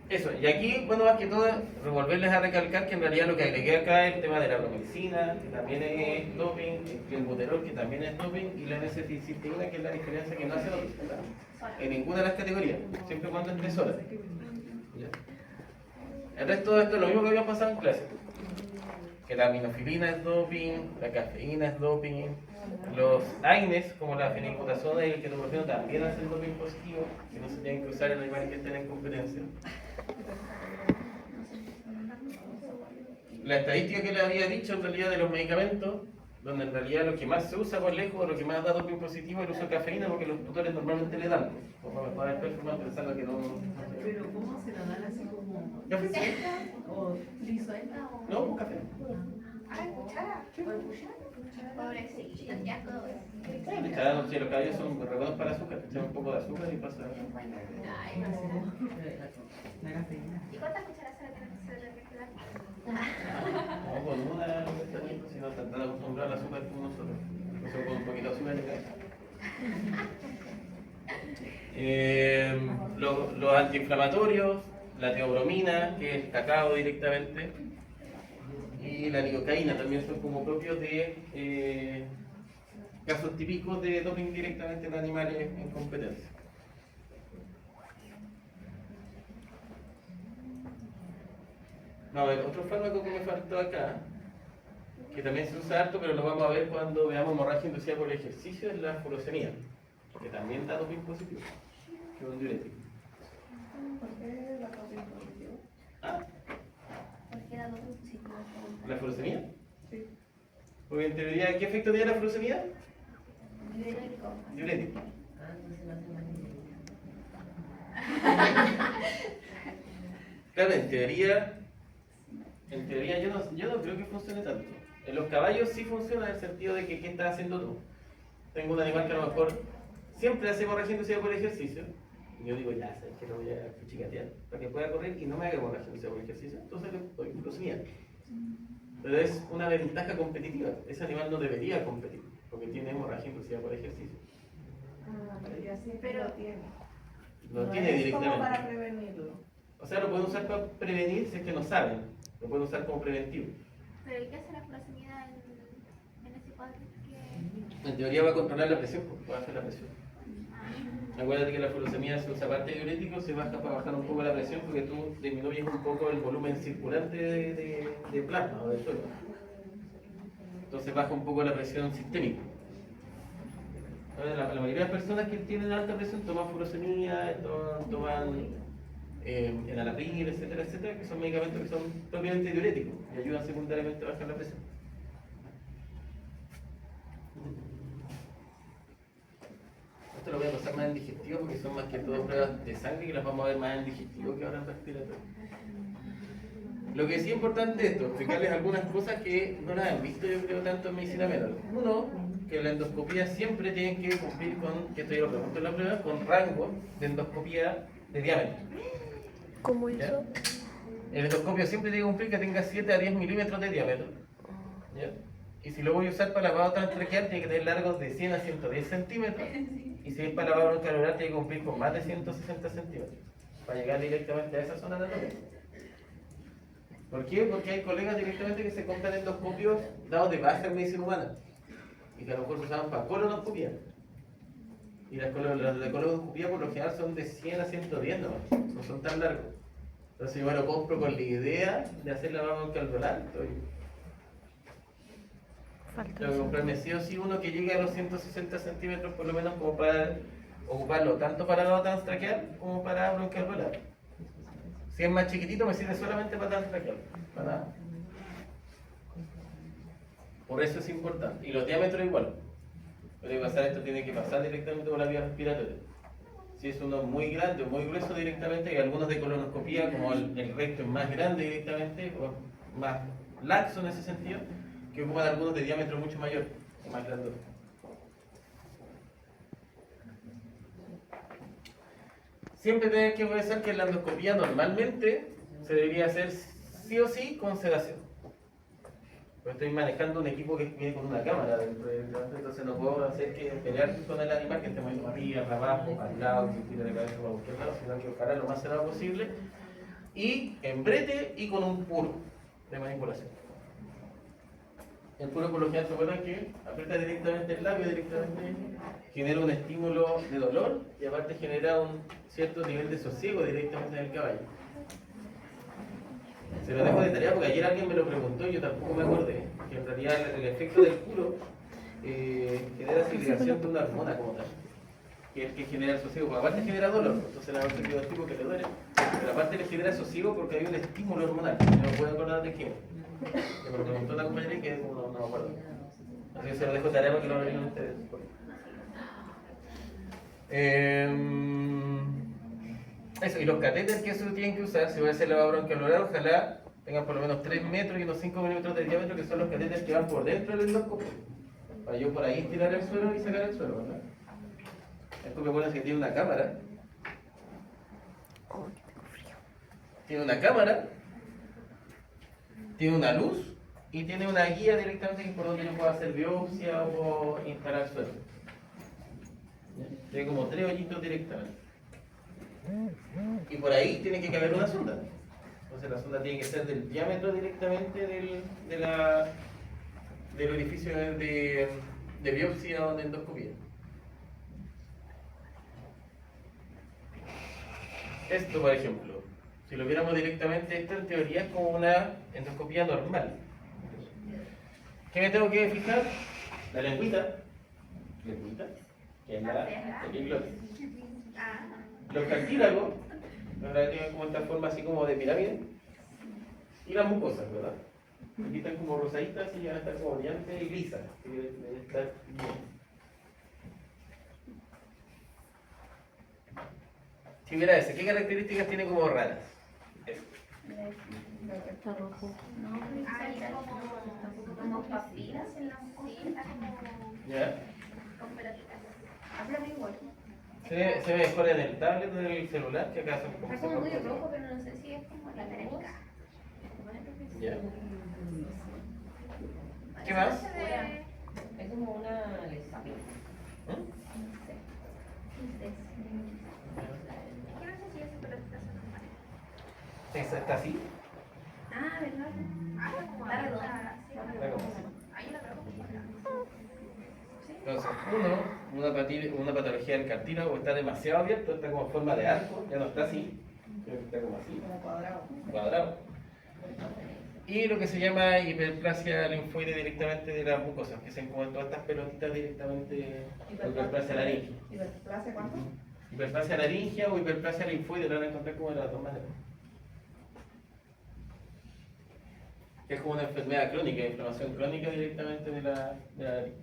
Eso, y aquí, bueno, más que todo, volverles a recalcar que en realidad lo que agregué acá es el tema de la bromicina, que también es doping, el buterol, que también es doping, y la N-acetilcisteína, que es la diferencia que no hace doping, ¿verdad? En ninguna de las categorías, siempre cuando esté sola. ¿Ya? El resto de esto es lo mismo que habíamos pasado en clase. Que la aminofilina es doping, la cafeína es doping, los AINES, como la fenilbutasona y el ketoprofeno, también hacen doping positivo, que no se tienen que usar en animales que estén en competencia. La estadística que le había dicho en realidad de los medicamentos, donde en realidad lo que más se usa por lejos, lo que más da doping positivo es el uso de cafeína, porque los tutores normalmente le dan, o para mejorar el performance pensando que no... Pero ¿cómo se lo dan así como ¿Café? o disuelta o No, café. Ah, ¿en cuchara? ¿Por cuchara? Pobrecito, ya todo. Claro, si los caballos son buenos para azúcar, echan un poco de azúcar y pasa... Ay, no. la cafeína? ¿Y cuántas cucharas se le tiene que dar? No, con una, si no están tan acostumbrados al azúcar como nosotros. Nosotros con un poquito de azúcar le cae. Los antiinflamatorios, la teobromina, que es cacao directamente, y la lidocaína también son como propios de casos típicos de doping directamente en animales en competencia. A ver, otro fármaco que me faltó acá, que también se usa harto, pero lo vamos a ver cuando veamos hemorragia inducida por el ejercicio, es la furosemida, que también da doping positivo, que es un diurético. ¿Por qué la ¿La furosemía? Sí. Porque en teoría, ¿qué efecto tiene la furosemía? Diurético. Diurético. Ah, entonces no hace mal. Claro, en teoría yo no creo que funcione tanto. En los caballos sí funciona en el sentido de que ¿qué estás haciendo tú? Tengo un animal que a lo mejor siempre hace hemorragia inducida por ejercicio. Y yo digo, ya, sabes que lo voy a chicatear para que pueda correr y no me haga hemorragia inducida por ejercicio. Entonces le doy furosemía. Pero es una ventaja competitiva. Ese animal no debería competir porque tiene hemorragia inducida por ejercicio. Ah, pero ya siempre Pero- lo tiene. Lo No tiene es como para directamente. prevenirlo. O sea, lo pueden usar para prevenir si es que no saben. Lo pueden usar como preventivo. Pero ¿y qué hace la furosemida en ese cuadro? Que... En teoría va a controlar la presión, porque va a hacer la presión. Acuérdate que la furosemida se usa aparte de diurético, se baja para bajar un poco la presión porque tú disminuyes un poco el volumen circulante de plasma o de suelo. Entonces baja un poco la presión sistémica. La mayoría de las personas que tienen alta presión toman furosemida, toman enalapril, etcétera, etcétera, que son medicamentos que son propiamente diuréticos y ayudan secundariamente a bajar la presión. Esto lo voy a pasar más en digestivo porque son más que todo pruebas de sangre que las vamos a ver más en digestivo que ahora en respiratorio. Lo que sí es importante esto, explicarles algunas cosas que no las han visto yo creo tanto en medicina menor. Uno, que la endoscopía siempre tiene que cumplir con, que esto yo lo pregunto en la prueba, con rango de endoscopía de diámetro. ¿Cómo ¿Ya? eso? El endoscopio siempre tiene que cumplir que tenga 7 a 10 milímetros de diámetro. ¿Ya? Y si lo voy a usar para lavado transtraqueal, tiene que tener largos de 100 a 110 centímetros. Y si es para lavado bronquial, tiene que cumplir con más de 160 centímetros. Para llegar directamente a esa zona anatómica. ¿Por qué? Porque hay colegas directamente que se compran endoscopios dados de baja en medicina humana. Y que a lo mejor se usaban para colonoscopía. Y las de colonoscopía por lo general son de 100 a 110 nomás. No son tan largos. Entonces yo me lo compro con la idea de hacer lavado bronquial. Falta Tengo que eso. comprarme sí o sí uno que llegue a los 160 centímetros por lo menos como para ocuparlo tanto para lavado transtraqueal como para bronquial velar. Si es más chiquitito me sirve solamente para transtraqueal, para nada. Por eso es importante. Y los diámetros igual. Puede pasar, esto tiene que pasar directamente por la vía respiratoria. Si es uno muy grande o muy grueso directamente, y algunos de colonoscopía, como el recto es más grande directamente, o más laxo en ese sentido, que ocupan algunos de diámetro mucho mayor, o más grandes. Siempre tienen que pensar que la endoscopía normalmente se debería hacer sí o sí con sedación. Pues estoy manejando un equipo que viene con una cámara dentro del trabajo, entonces no puedo hacer que pelear con el animal que esté moviendo para arriba, para abajo, para el lado, que tire la cabeza para cualquier lado, sino que ojalá lo más sedado posible y en brete y con un puro de manipulación. El puro por lo general se acuerdan que aprieta directamente el labio, directamente genera un estímulo de dolor y aparte genera un cierto nivel de sosiego directamente en el caballo. Se lo dejo de tarea porque ayer alguien me lo preguntó y yo tampoco me acordé, que en realidad el efecto del puro genera segregación de una hormona como tal, que es el que genera el sosiego, porque aparte genera dolor, entonces la parte del tipo que le duele, pero aparte le genera sosiego porque hay un estímulo hormonal, no me puedo acordar de qué, que me lo preguntó una compañera y que no me acuerdo. Así que se lo dejo de tarea para que lo vean ustedes. Eso, y los catéteres que se tienen que usar, si voy a hacer lavado bronquial oral, ojalá tengan por lo menos 3 metros y unos 5 milímetros de diámetro, que son los catéteres que van por dentro del endoscopio. Para yo por ahí estirar el suelo y sacar el suelo, ¿verdad? Esto que pones que tiene una cámara. Oh, que tengo frío. Tiene una cámara, tiene una luz y tiene una guía directamente que por donde yo puedo hacer biopsia o instalar suelo. Tiene como 3 hoyitos directamente. Y por ahí tiene que caber una sonda. Entonces la sonda tiene que ser del diámetro directamente del orificio de biopsia o de endoscopía. Esto, por ejemplo, si lo viéramos directamente, esto en teoría es como una endoscopía normal. ¿Qué me tengo que fijar? La lengüita, que es la epiglotis. Los cartílagos, la verdad tienen como esta forma así como de pirámide, y las mucosas, ¿verdad? Aquí están como rosaditas y ya están como brillantes y lisas. Que deben estar bien. Si mira ese, ¿qué características tiene como raras? Eso. Está rojo. Hay como papilas en la sí, está como ¿Ya? con pelotitas. Habla igual. Se ve mejor en el tablet o en el celular, que acá son como Está como muy separados. rojo, pero no sé si es como la cerámica. ¿Ya? ¿Qué más? Es como una lesa. ¿Mm? No sé. Yo no sé si esas pelotitas son normales. ¿Está así? Ah, ¿verdad? Está redonda. Está como así. Ahí la trajo. Entonces, una patología del cartílago está demasiado abierto, está como en forma de arco, ya no está así, está como así, Como cuadrado. cuadrado. Y lo que se llama hiperplasia linfoide directamente de las mucosas, que se encuentran todas estas pelotitas directamente, hiperplasia laringea. ¿Hiperplasia cuánto? Hiperplasia laringea o hiperplasia linfoide, lo van a encontrar como de las dos maneras. Que es como una enfermedad crónica, inflamación crónica directamente de la laringe.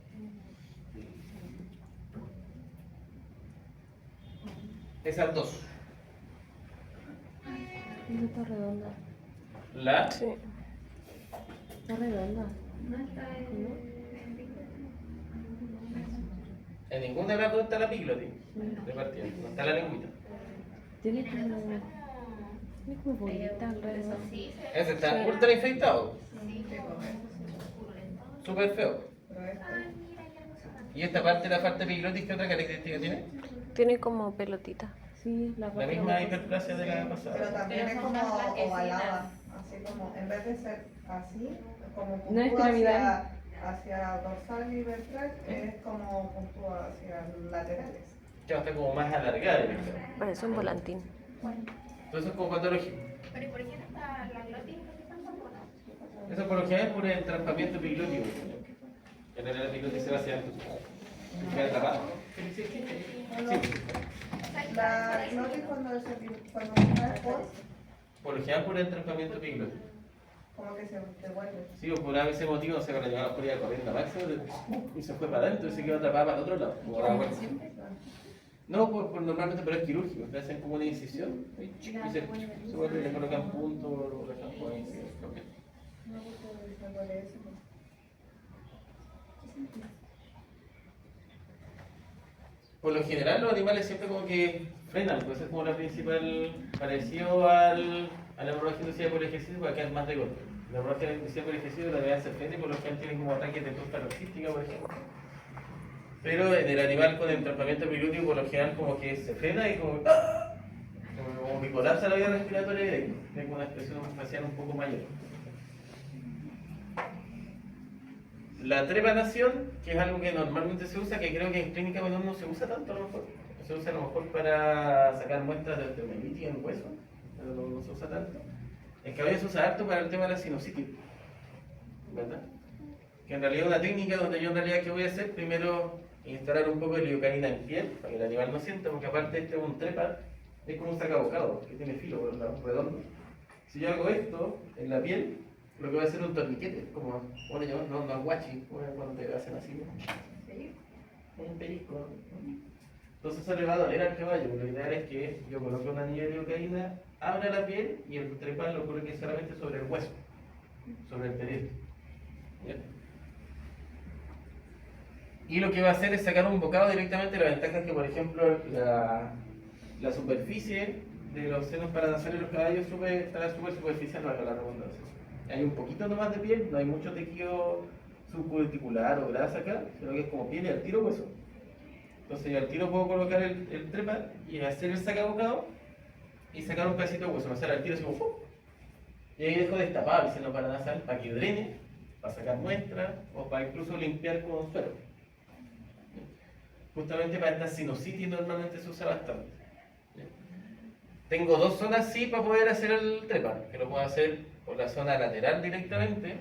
Esas dos. No está redonda. La Sí. Está redonda. No está en ninguna de las dos está la epiglotis de partida, no está la lengüita. Tiene como bolita alrededor. Sí, Ese está Sí. ultra infectado, sí. súper feo. Pero es Ay, mira, ya no sé. ¿Y esta parte de la falta epiglotis qué otra característica tiene? Tiene como pelotita. Sí, la La parte misma roja. hiperplasia de la Pero pasada. también Pero es son como más blanquecinas. ovalada, así como, en vez de ser así, como No es puntúa piramidal. hacia dorsal y ventral, es como puntúa hacia laterales. Ya está como más alargada. directamente. Parece un volantín. Entonces es como patología. Pero ¿y por qué no está la glotis? ¿Por qué están tan buenas? Eso por lo general es por el entrampamiento epiglótico. En el epiglotis se va hacia adentro. Y queda atrapado. Sí. La glotis cuando está por, Por lo general por el entrampamiento epiglótico. como que se devuelve. Sí, o por ese motivo, no sé, cuando llevaba por ir corriendo a máximo y se fue para adentro y se quedó atrapada para el otro lado. Como la vuelta. No, normalmente, pero es quirúrgico. Te hacen como una incisión y se vuelve y le colocan puntos o le dejan por ahí. No gusta se duele eso. Por lo general, los animales siempre como que frenan, pues es como la principal, parecido a la hemorragia inducida por el ejercicio, porque acá es más de golpe. La hemorragia inducida por el ejercicio la verdad se frena y por lo general tienen como ataques de tos paroxística, por ejemplo. Pero en el animal con entrampamiento epilótico, por lo general como que se frena y como, ¡ah! Como que colapsa la vía respiratoria directa, tiene una expresión facial un poco mayor. La trepanación, que es algo que normalmente se usa, que creo que en clínica menor no se usa tanto a lo mejor. Se usa a lo mejor para sacar muestras de osteomielitis en hueso, pero no se usa tanto. En cabello se usa harto para el tema de la sinusitis, ¿verdad? Que en realidad es una técnica donde yo en realidad ¿qué voy a hacer? Primero instalar un poco de lidocaína en piel, para que el animal no sienta, porque aparte este es un trepa, es como un sacabocado, que tiene filo por el lado redondo. Si yo hago esto en la piel, lo que voy a hacer es un torniquete, como, bueno, yo no es guachi, cuando te hacen así, ¿no? Un pellizco, ¿no? Entonces eso le va a doler al caballo, lo ideal es que yo coloque una anilla de lidocaína, abra la piel y el trepa lo coloque solamente sobre el hueso, sobre el periódico. Y lo que va a hacer es sacar un bocado directamente. La ventaja es que, por ejemplo, la superficie de los senos paranasales de los caballos está súper superficial, no la redundancia. Hay un poquito nomás de piel, no hay mucho tejido subcuticular o grasa acá, sino que es como piel y al tiro hueso. Entonces yo al tiro puedo colocar el trepa y hacer el sacabocado y sacar un pedacito de hueso, pasar al tiro así como ¡pum! Y ahí dejo destapado el seno paranasal para que drene, para sacar muestras o para incluso limpiar con suero. Justamente para esta sinusitis normalmente se usa bastante. Tengo dos zonas sí para poder hacer el trepa, que lo puedo hacer por la zona lateral directamente.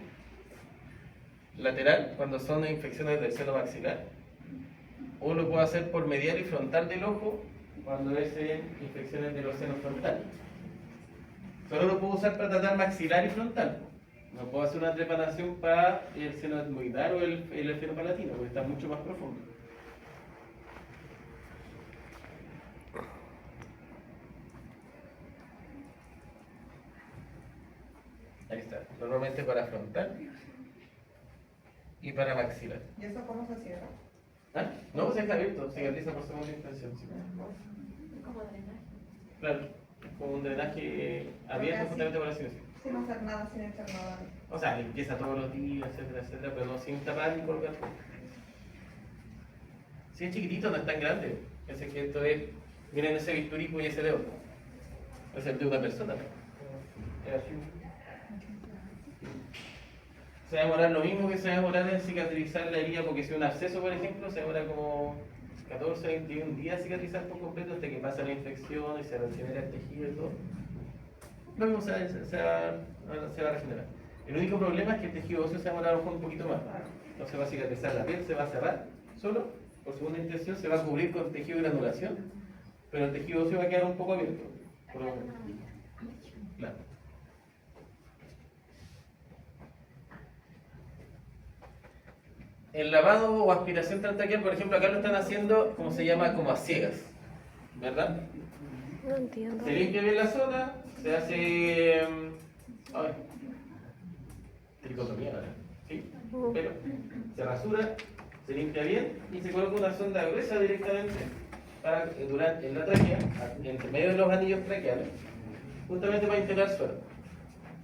Lateral, cuando son infecciones del seno maxilar. O lo puedo hacer por medial y frontal del ojo, cuando es infecciones de los senos frontales. Solo lo puedo usar para tratar maxilar y frontal. No puedo hacer una trepanación para el seno etmoidal o el esfenopalatino, porque está mucho más profundo. Ahí está, normalmente para frontal y para maxilar. ¿Y eso cómo se cierra? ¿Ah? No, pues está abierto, cicatriza por segunda intención. Sí. Como drenaje. Claro, como un drenaje abierto justamente por la cirugía. Sin hacer nada, sin echar nada. O sea, limpieza todos los días, etcétera, etcétera, pero no sin tapar ni colgar. Si es chiquitito, no es tan grande. Ese que esto es, miren ese bisturí y ese dedo. Es el de una persona. Es así. Se va a demorar lo mismo que se va a demorar en cicatrizar la herida, porque si un absceso, por ejemplo, se demora como 14, 21 días cicatrizar por completo hasta que pasa la infección y se regenera el tejido y todo. Lo mismo se va a regenerar. El único problema es que el tejido óseo se va a demorar un poquito más. No se va a cicatrizar la piel, se va a cerrar solo, por segunda intención, se va a cubrir con tejido de granulación, pero el tejido óseo va a quedar un poco abierto. Claro. El lavado o aspiración transtraqueal, por ejemplo, acá lo están haciendo, como se llama, como a ciegas, ¿verdad? No entiendo. Se limpia bien la zona, se hace... tricotomía, ¿verdad? ¿Sí? Pero se rasura, se limpia bien y se coloca una sonda gruesa directamente para, durante, en la tráquea, entre medio de los anillos traqueales, justamente para integrar suero.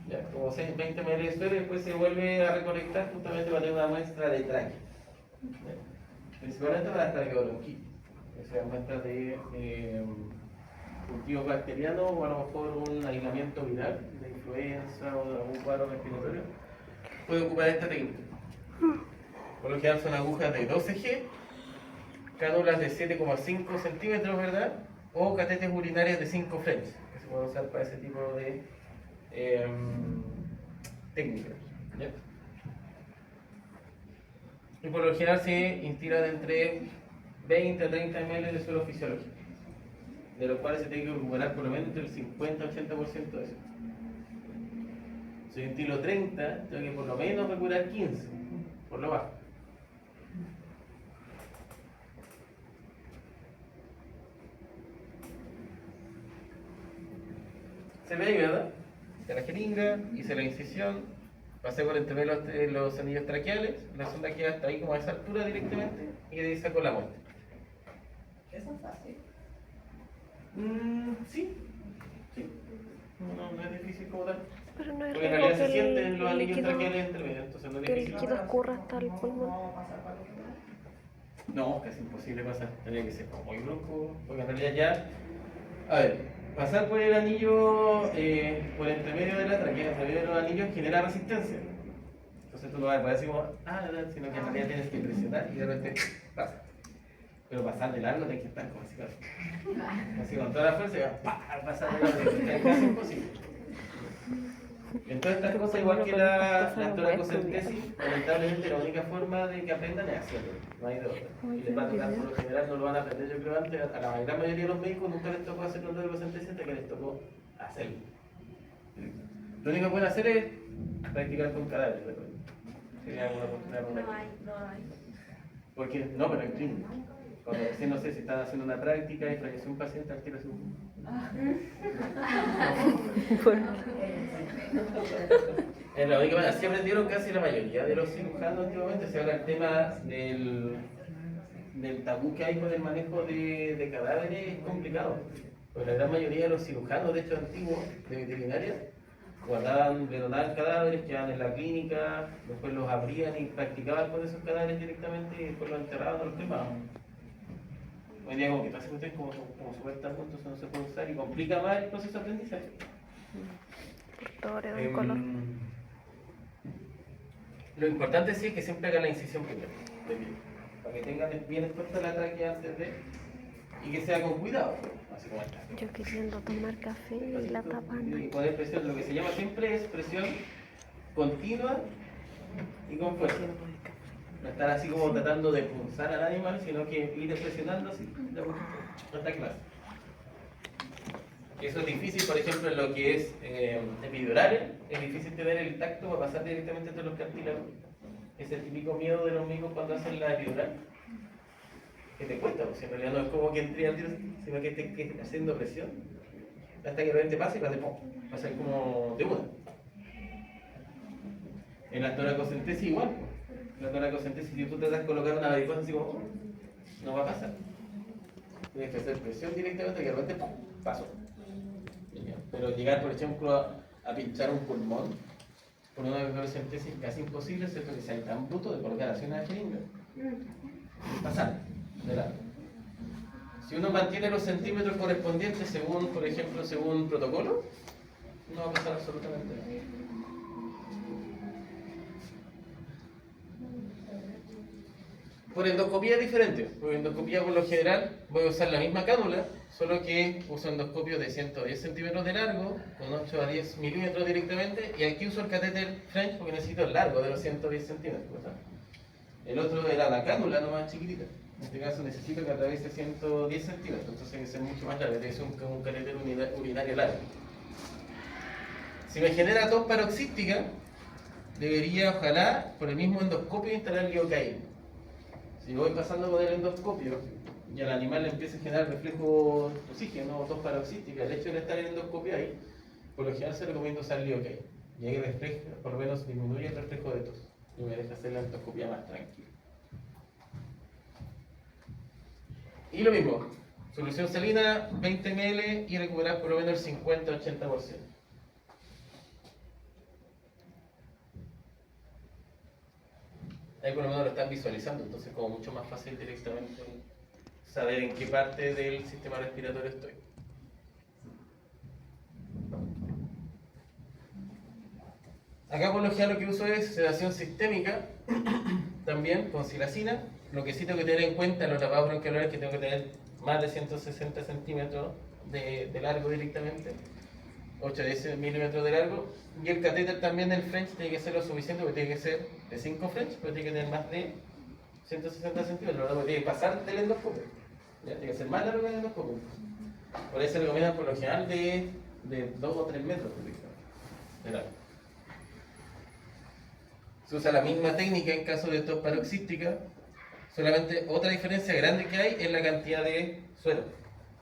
Ya, como 20 ml de suero y después se vuelve a recolectar justamente para tener una muestra de tráquea. Principalmente para las traqueobronquitis, que sean muestras de cultivo bacteriano o a lo mejor un aislamiento viral de influenza o de algún cuadro respiratorio, puede ocupar esta técnica. Por lo general son agujas de 12G, cánulas de 7,5 centímetros, ¿verdad? O catetes urinarias de 5 French, que se pueden usar para ese tipo de técnicas. ¿Ya? Y por lo general se instila de entre 20 a 30 ml de suelo fisiológico, de los cuales se tiene que recuperar por lo menos entre el 50 a 80% de eso. Si intilo 30, tengo que por lo menos recuperar 15, por lo bajo. Se ve ahí, ¿verdad? De la jeringa, hice la incisión, pasé por entre los anillos traqueales, la sonda queda hasta ahí como a esa altura directamente y de ahí saco la muestra. Eso es fácil. Sí. No es difícil como tal. Pero no es Porque en riesgo realidad se que sienten los el anillos líquido, traqueales entre medio, entonces no es que el difícil. líquido escurra hasta el pulmón. No pasar para el otro lado. No, es casi imposible pasar. Tendría que ser como muy brusco, porque en realidad ya... A ver, pasar por el anillo, por entre medio de la tráquea, entre medio de los anillos, genera resistencia. Entonces tú no vas a poder decir como, sino que en realidad tienes que presionar y de repente pasa. Pero pasar de largo tienes que estar como así, claro. Así con toda la fuerza y va a pasar de largo, es casi imposible. Entonces estas cosas, igual que la toracocentesis, lamentablemente la única forma de que aprendan es hacerlo, no hay de otra. Y les va a tocar, por lo general no lo van a aprender, yo creo antes, a la gran mayoría de los médicos nunca les tocó hacer una toracocentesis hasta que les tocó hacerlo. Lo único que pueden hacer es practicar con cadáveres, ¿verdad? Sería alguna oportunidad con No hay. porque, no, pero en clínica. Cuando recién no sé si están haciendo una práctica y falleció un paciente, al tiro se Es la única manera. Así aprendieron casi la mayoría de los cirujanos antiguamente. Se habla el tema del tabú que hay con el manejo de cadáveres, es complicado. Porque la gran mayoría de los cirujanos, de hecho antiguos, de veterinaria, donaban cadáveres, quedaban en la clínica, después los abrían y practicaban con esos cadáveres directamente y después los enterraban o los quemaban. Hoy día como que todas esas cuestiones como súper tan juntos no se puede usar y complica más el proceso de aprendizaje. Portadores de un color. Lo importante sí es que siempre hagan la incisión primero, de piel, para que tengan bien expuesta la tráquea antes de... y que sea con cuidado, así como esta. Yo queriendo tomar café y la tapan. Y poner presión, lo que se llama siempre es presión continua y con fuerza. No estar así como tratando de pulsar al animal, sino que ir presionando así, de poquito, hasta claro. Eso es difícil, por ejemplo, en lo que es epidurales, es difícil tener el tacto para pasar directamente entre los cartílagos. Es el típico miedo de los médicos cuando hacen la epidural. Que te cuesta, porque en realidad no es como que entre al tiro, sino que estés haciendo presión hasta que de repente pase y va a ser como de una. En la toracocentesis igual. En la toracocentesis, si tú tratas de colocar una mariposa así como, no va a pasar. Tienes que hacer presión directamente y de repente pasó. Pero llegar, por ejemplo, a pinchar un pulmón por una toracocentesis casi imposible, ¿cierto? Que sea tan bruto de colocar así una jeringa. Pasar. De largo. Si uno mantiene los centímetros correspondientes según, por ejemplo, según protocolo, no va a pasar absolutamente nada. Por endoscopía es diferente. Por endoscopía por lo general voy a usar la misma cánula, solo que uso endoscopios de 110 centímetros de largo, con 8 a 10 milímetros directamente, y aquí uso el catéter French porque necesito el largo de los 110 centímetros, ¿verdad? El otro era la cánula, no más chiquitita. En este caso necesito que atraviese 110 centímetros, entonces tiene que ser mucho más largo, tiene que ser un catéter urinario largo. Si me genera tos paroxística, debería, ojalá, por el mismo endoscopio instalar lidocaína. Si voy pasando con el endoscopio y al animal le empieza a generar reflejo de oxígeno o tos paroxística, el hecho de estar en el endoscopio ahí, por lo general se recomienda usar lidocaína. Y ahí refleja, por lo menos disminuye el reflejo de tos y me deja hacer la endoscopia más tranquila. Y lo mismo, solución salina, 20 ml y recuperar por lo menos el 50-80%. Ahí por lo menos lo están visualizando, entonces es como mucho más fácil directamente saber en qué parte del sistema respiratorio estoy. Acá por lo general lo que uso es sedación sistémica, también con silacina. Lo que sí tengo que tener en cuenta en los tapados bronquiolares que tengo que tener más de 160 centímetros de largo directamente, 8 a 10 milímetros de largo, y el catéter también del French tiene que ser lo suficiente, porque tiene que ser de 5 French, pero tiene que tener más de 160 centímetros, porque tiene que pasar del endoscopio, ¿ya? Tiene que ser más largo que el endoscopio. Por eso se recomienda por lo general de 2 o 3 metros de largo. Se usa la misma técnica en caso de tos paroxística, solamente otra diferencia grande que hay es la cantidad de suero.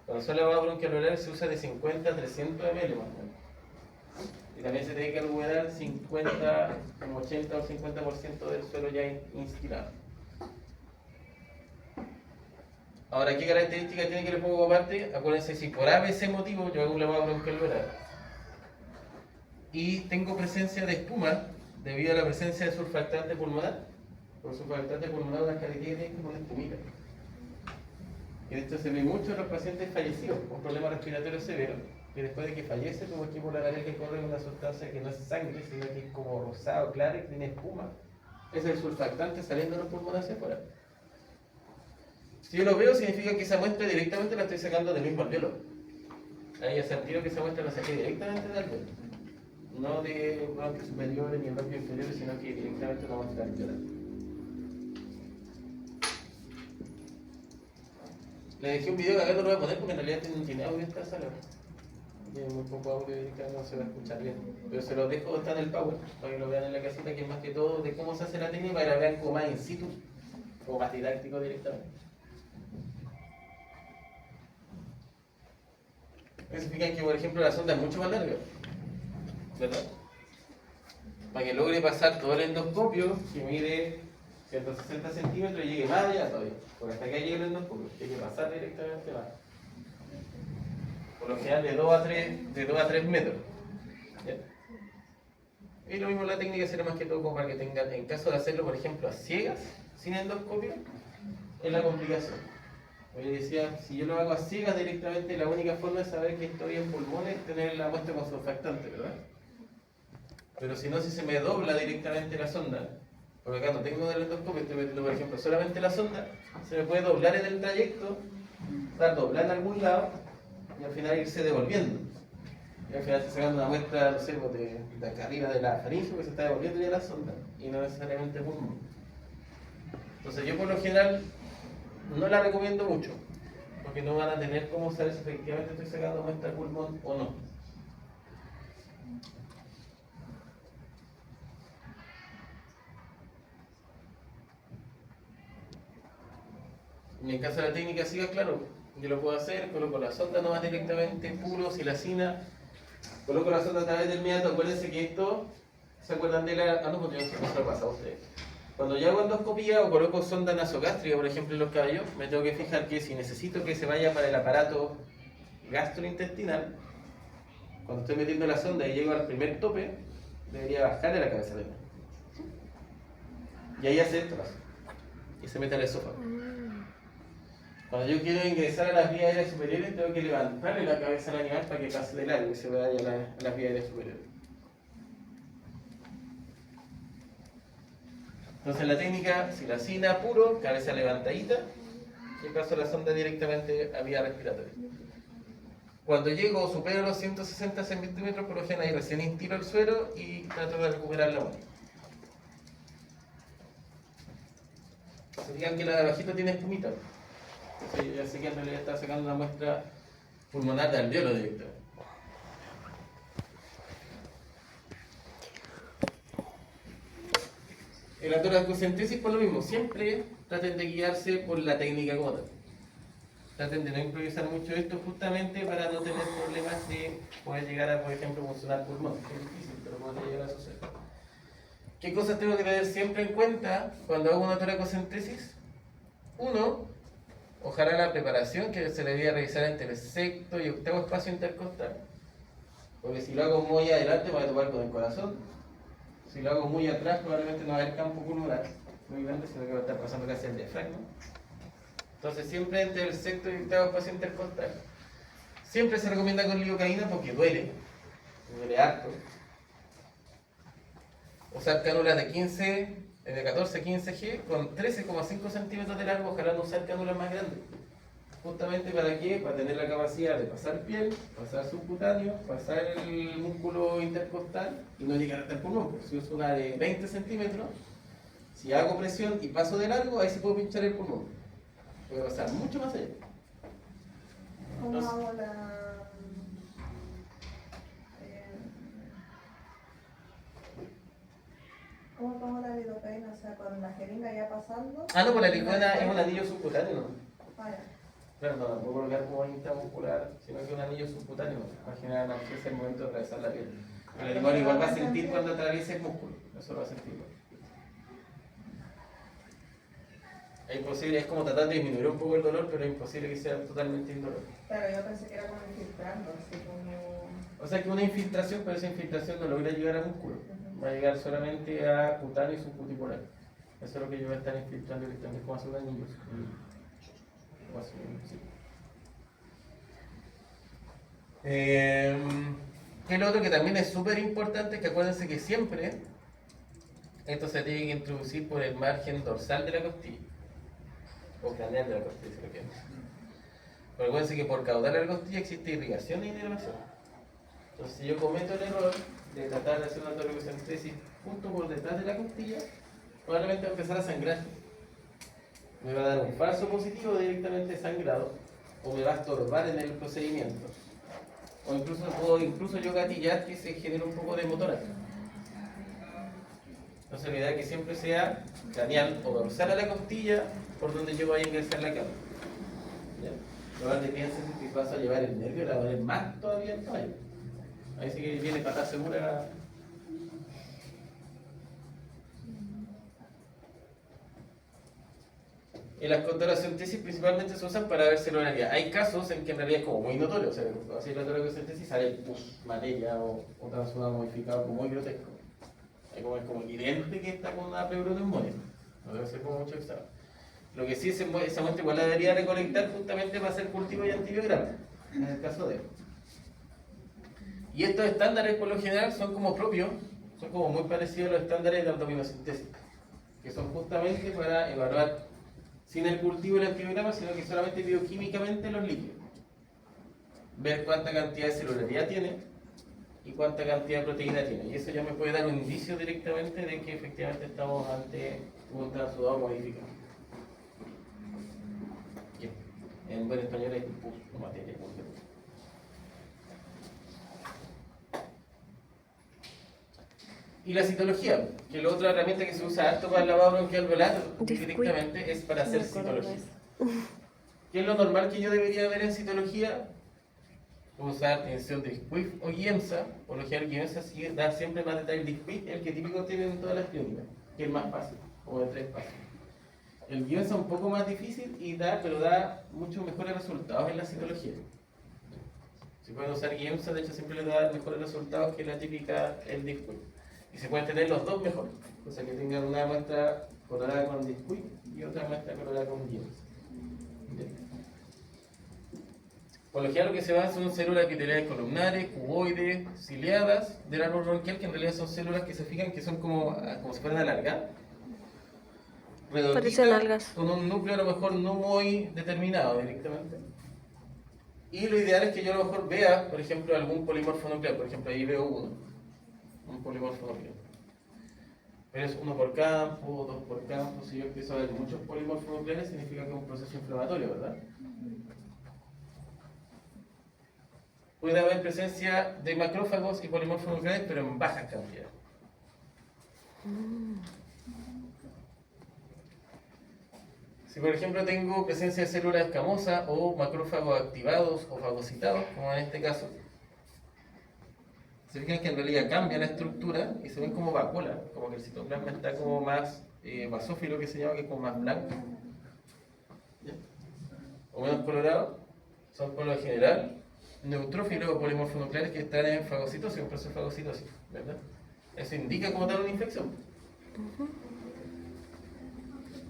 Cuando son lavados bronquiolares se usa de 50 a 300 ml más o menos. Y también se tiene que recuperar 50, como 80 o 50% del suero ya inspirado. Ahora, ¿qué características tiene que le pongo aparte? Acuérdense, si por ABC motivo yo hago un lavado bronquiolar y tengo presencia de espuma debido a la presencia de surfactante pulmonar, por surfactante pulmonar una característica es como una espumita. Y de hecho se ve mucho en los pacientes fallecidos con problemas respiratorios severos, que después de que fallece tuvo que por la nariz que corre una sustancia que no es sangre, sino que es como rosado, claro, y tiene espuma. Es el surfactante saliendo de los pulmones hacia afuera. Si yo lo veo, significa que esa muestra directamente la estoy sacando del mismo alveolo. Ahí es el tiro que esa muestra la saqué directamente del alveolo. No de bronquios superiores ni bronquios inferiores, sino que directamente una muestra alveolar. Le dejé un video que acá no lo voy a poner porque en realidad tiene audio esta sala. Tiene muy poco audio y no se va a escuchar bien. Pero se lo dejo, está en el Power, para que lo vean en la casita, que es más que todo de cómo se hace la técnica, para que la vean como más in situ, como más didáctico directamente. Eso significa que, por ejemplo, la sonda es mucho más larga, ¿verdad? Para que logre pasar todo el endoscopio, que mide 160 centímetros y llegue más allá todavía. Porque hasta acá llega el endoscopio, hay que pasar directamente más. Por lo general de 2 a 3 metros. ¿Ya? Y lo mismo la técnica será más que todo como para que tengan, en caso de hacerlo, por ejemplo, a ciegas, sin endoscopio, es la complicación. Yo decía, si yo lo hago a ciegas directamente, la única forma de saber que estoy en pulmones es tener la muestra con surfactante, ¿verdad? Pero si no, si se me dobla directamente la sonda, porque acá no tengo el endoscopio, estoy metiendo, por ejemplo, solamente la sonda, se me puede doblar en el trayecto, dar doblar en algún lado y al final irse devolviendo. Y al final estoy sacando una muestra, no sé, de acá arriba de la faringe, que se está devolviendo ya la sonda, y no necesariamente el pulmón. Entonces yo por lo general no la recomiendo mucho. porque no van a tener cómo saber si efectivamente estoy sacando muestra de pulmón o no. En el caso de la técnica SIGA, claro, yo lo puedo hacer, coloco la sonda nomás directamente, puro, silacina, coloco la sonda a través del meato. Acuérdense que esto, ¿se acuerdan de la...? Ah, no, porque no se lo pasa a ustedes. Cuando yo hago endoscopía o coloco sonda nasogástrica, por ejemplo, en los caballos, me tengo que fijar que si necesito que se vaya para el aparato gastrointestinal, cuando estoy metiendo la sonda y llego al primer tope, debería bajarle la cabeza de la. Y ahí hace esto, y se mete al esófago. Cuando yo quiero ingresar a las vías aéreas superiores, tengo que levantarle la cabeza al animal para que pase de largo y se vaya a las vías aéreas superiores. Entonces la técnica, silacina puro, cabeza levantadita, y paso la sonda directamente a vía respiratoria. Cuando llego o supero los 160 centímetros, por lo general ahí recién instilo el suero y trato de recuperar la muestra. Se digan que la de abajito tiene espumita. Sí, ya sé que en realidad está sacando una muestra pulmonar de alveolo directamente. En la toracocentesis por lo mismo, siempre traten de guiarse por la técnica como tal. Traten de no improvisar mucho esto justamente para no tener problemas de poder llegar a, por ejemplo, funcionar pulmón. Es difícil, pero puede llegar a suceder. ¿Qué cosas tengo que tener siempre en cuenta cuando hago una toracocentesis? Uno, ojalá la preparación que se debería realizar entre el sexto y octavo espacio intercostal. Porque si lo hago muy adelante me voy a topar con el corazón. Si lo hago muy atrás probablemente no va a haber campo pulmonar muy grande, sino que va a estar pasando casi el diafragma. Entonces siempre entre el sexto y octavo espacio intercostal. Siempre se recomienda con lidocaína porque duele harto. Usar cánulas de 14-15 G con 13,5 centímetros de largo, ojalá no usar cánulas más grandes. Justamente para qué? Para tener la capacidad de pasar piel, pasar subcutáneo, pasar el músculo intercostal y no llegar hasta el pulmón. Pues si uso una de 20 centímetros, si hago presión y paso de largo, ahí sí puedo pinchar el pulmón. Puede pasar mucho más allá. ¿Cómo Entonces, hago ¿cómo pongo la lidocaína? O sea, con la jeringa ya pasando. no, pues la lidocaína es un anillo subcutáneo, ¿no? Ah, ya. Claro, no puedo colocar como intramuscular, sino que es un anillo subcutáneo. Para generar analgesia al momento de atravesar la piel. El animal igual va a sentir cuando atraviese el músculo. Eso lo va a sentir igual. Es imposible, es como tratar de disminuir un poco el dolor, pero es imposible que sea totalmente indolor. Claro, yo pensé que era como infiltrando, así como. O sea que una infiltración, pero esa infiltración no logra llegar al músculo. Va a llegar solamente a cutáneo y subcuticular. Eso es lo que yo voy a estar infiltrando directamente, como hace un anillo. El otro que también es súper importante es que acuérdense que siempre esto se tiene que introducir por el margen dorsal de la costilla o craneal de la costilla, si lo quieren. Pero acuérdense que por caudal de la costilla existe irrigación e inervación. Entonces, si yo cometo el error de tratar de hacer una toracocentesis justo por detrás de la costilla, probablemente va a empezar a sangrar. Me va a dar un falso positivo directamente sangrado o me va a estorbar en el procedimiento. O incluso puedo yo gatillar que se genere un poco de motora. Entonces la idea es que siempre sea craneal o dorsal a la costilla por donde yo vaya a ingresar la cama. Probablemente piensen que paso a llevar el nervio, la va a doler más todavía el caballo. Ahí sí que viene patada segura. En las toracocentesis principalmente se usan para ver celularidad. Hay casos en que en realidad es como muy notorio, o sea, así la toracocentesis sale materia o transudado modificado como muy grotesco. Es como evidente que está con una pleuroneumonía. No debe ser como mucho examen. Lo que sí esa muestra igual la debería recolectar justamente para hacer cultivo y antibiograma, en el caso de. Y estos estándares por lo general son como propios, son como muy parecidos a los estándares de abdominocentesis, que son justamente para evaluar sin el cultivo y el antibiograma, sino que solamente bioquímicamente los líquidos. Ver cuánta cantidad de celularidad tiene y cuánta cantidad de proteína tiene. Y eso ya me puede dar un indicio directamente de que efectivamente estamos ante un transudado modificado. Bien. En buen español es pus o materia. Y la citología, que la otra herramienta que se usa harto para el lavado bronquial velar directamente es para hacer citología. ¿Qué es lo normal que yo debería ver en citología? Usar tensión de Disquiff o Giemsa. Por lo general, Giemsa sí da siempre más detalle. Disquiff es el que típico tienen en todas las clínicas, que es más fácil, como de 3 pasos. El Giemsa es un poco más difícil, pero da muchos mejores resultados en la citología. Si pueden usar Giemsa, de hecho siempre les da mejores resultados que la típica, el Disquiff. Y se pueden tener los dos mejor, o sea que tengan una muestra colorada con Disquiff y otra muestra colorada con Giemsa. Por lo general lo que se va son células epiteliales columnares, cuboides, ciliadas del árbol bronquial, que en realidad son células que se fijan que son como si fueran alargadas, Parecen algas. con un núcleo a lo mejor no muy determinado directamente. Y lo ideal es que yo a lo mejor vea, por ejemplo, algún polimorfo nuclear. Por ejemplo, ahí veo un polimorfo nuclear. Pero es uno por campo, dos por campo. Si yo empiezo a ver muchos polimorfos nucleares, significa que es un proceso inflamatorio, ¿verdad? Puede haber presencia de macrófagos y polimorfos nucleares, pero en bajas cantidades. Si por ejemplo tengo presencia de células escamosas o macrófagos activados o fagocitados, como en este caso, se fijan que en realidad cambia la estructura y se ven como vacuolas, como que el citoplasma está como más basófilo, que se llama, que es como más blanco, ¿ya? O menos colorado. Son por lo general neutrófilos o polimorfonucleares que están en fagocitosis, un proceso de fagocitosis, ¿verdad? Eso indica como tal una infección.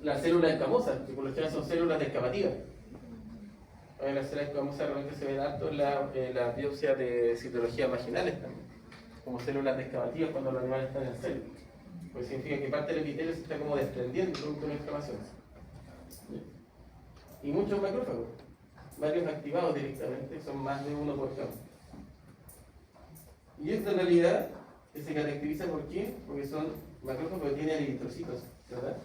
Las células escamosas, que por lo general son células descamativas. Las células escamosas realmente se ven harto en la biopsia de citología vaginales también, como células descamativas cuando los animales están en celo. Pues significa que parte del epitelio se está como desprendiendo producto de la inflamación. Y muchos macrófagos, varios activados directamente, son más de uno por campo. Y esta en realidad que se caracteriza ¿por qué? Porque son macrófagos que tienen eritrocitos, ¿verdad?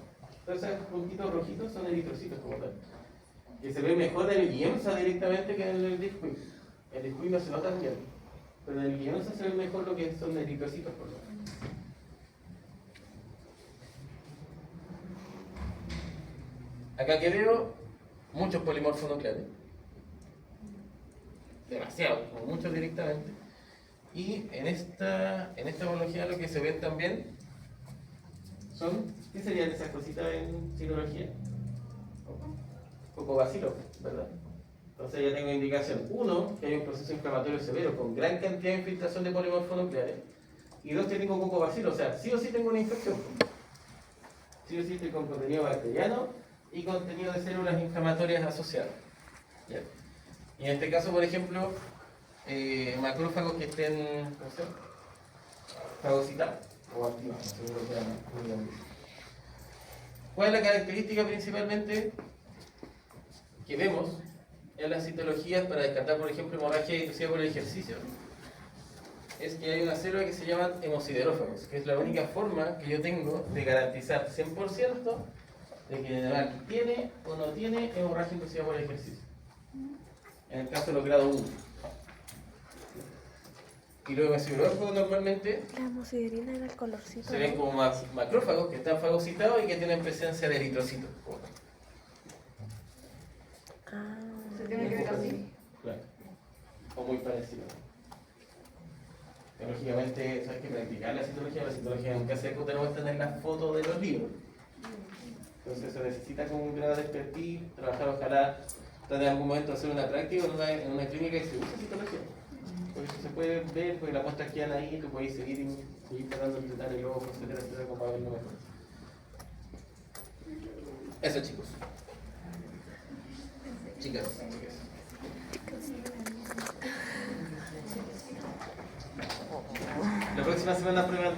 Entonces esos puntitos rojitos son eritrocitos como tal, que se ve mejor en el Giemsa directamente que en el Disquiff. El Disquiff no se nota bien, pero en el Giemsa se ve mejor lo que son eritrocitos por lo menos. Acá que veo muchos polimorfos nucleares, demasiados, como muchos directamente. Y en esta homología lo que se ven también son, ¿qué serían esas cositas en citología? Cocobacilos, ¿verdad? Entonces ya tengo indicación. Uno, que hay un proceso inflamatorio severo con gran cantidad de infiltración de polimorfos nucleares. Y dos, que tengo cocobacilos, o sea, sí o sí tengo una infección. Sí o sí estoy con contenido bacteriano y contenido de células inflamatorias asociadas. ¿Ya? Y en este caso, por ejemplo, macrófagos que estén, ¿cómo se llama? Fagocitados o activados, seguro que eran. ¿Cuál es la característica principalmente que vemos en las citologías para descartar, por ejemplo, hemorragia inducida por el ejercicio? Es que hay una célula que se llaman hemosiderófagos, que es la única forma que yo tengo de garantizar 100% de que el animal tiene o no tiene hemorragia inducida por el ejercicio. En el caso de los grados 1. Y los hemosiderófagos normalmente La hemosiderina era el colorcito. se ven como macrófagos que están fagocitados y que tienen presencia de eritrocitos. Ah, Se tiene que ver así. Claro. O muy parecido. Lógicamente, eso hay que practicar la citología nunca se tenemos que tener las fotos de los libros. Entonces se necesita como un grado de expertise, trabajar ojalá, tratar en algún momento de hacer una práctica en una clínica que se usa citología. Porque eso se puede ver, porque las muestras quedan ahí, tú puedes seguir tratando de tratar el ojo, etcétera, etcétera, como para verlo mejor. Eso, chicos. Chicas. La próxima semana prueban.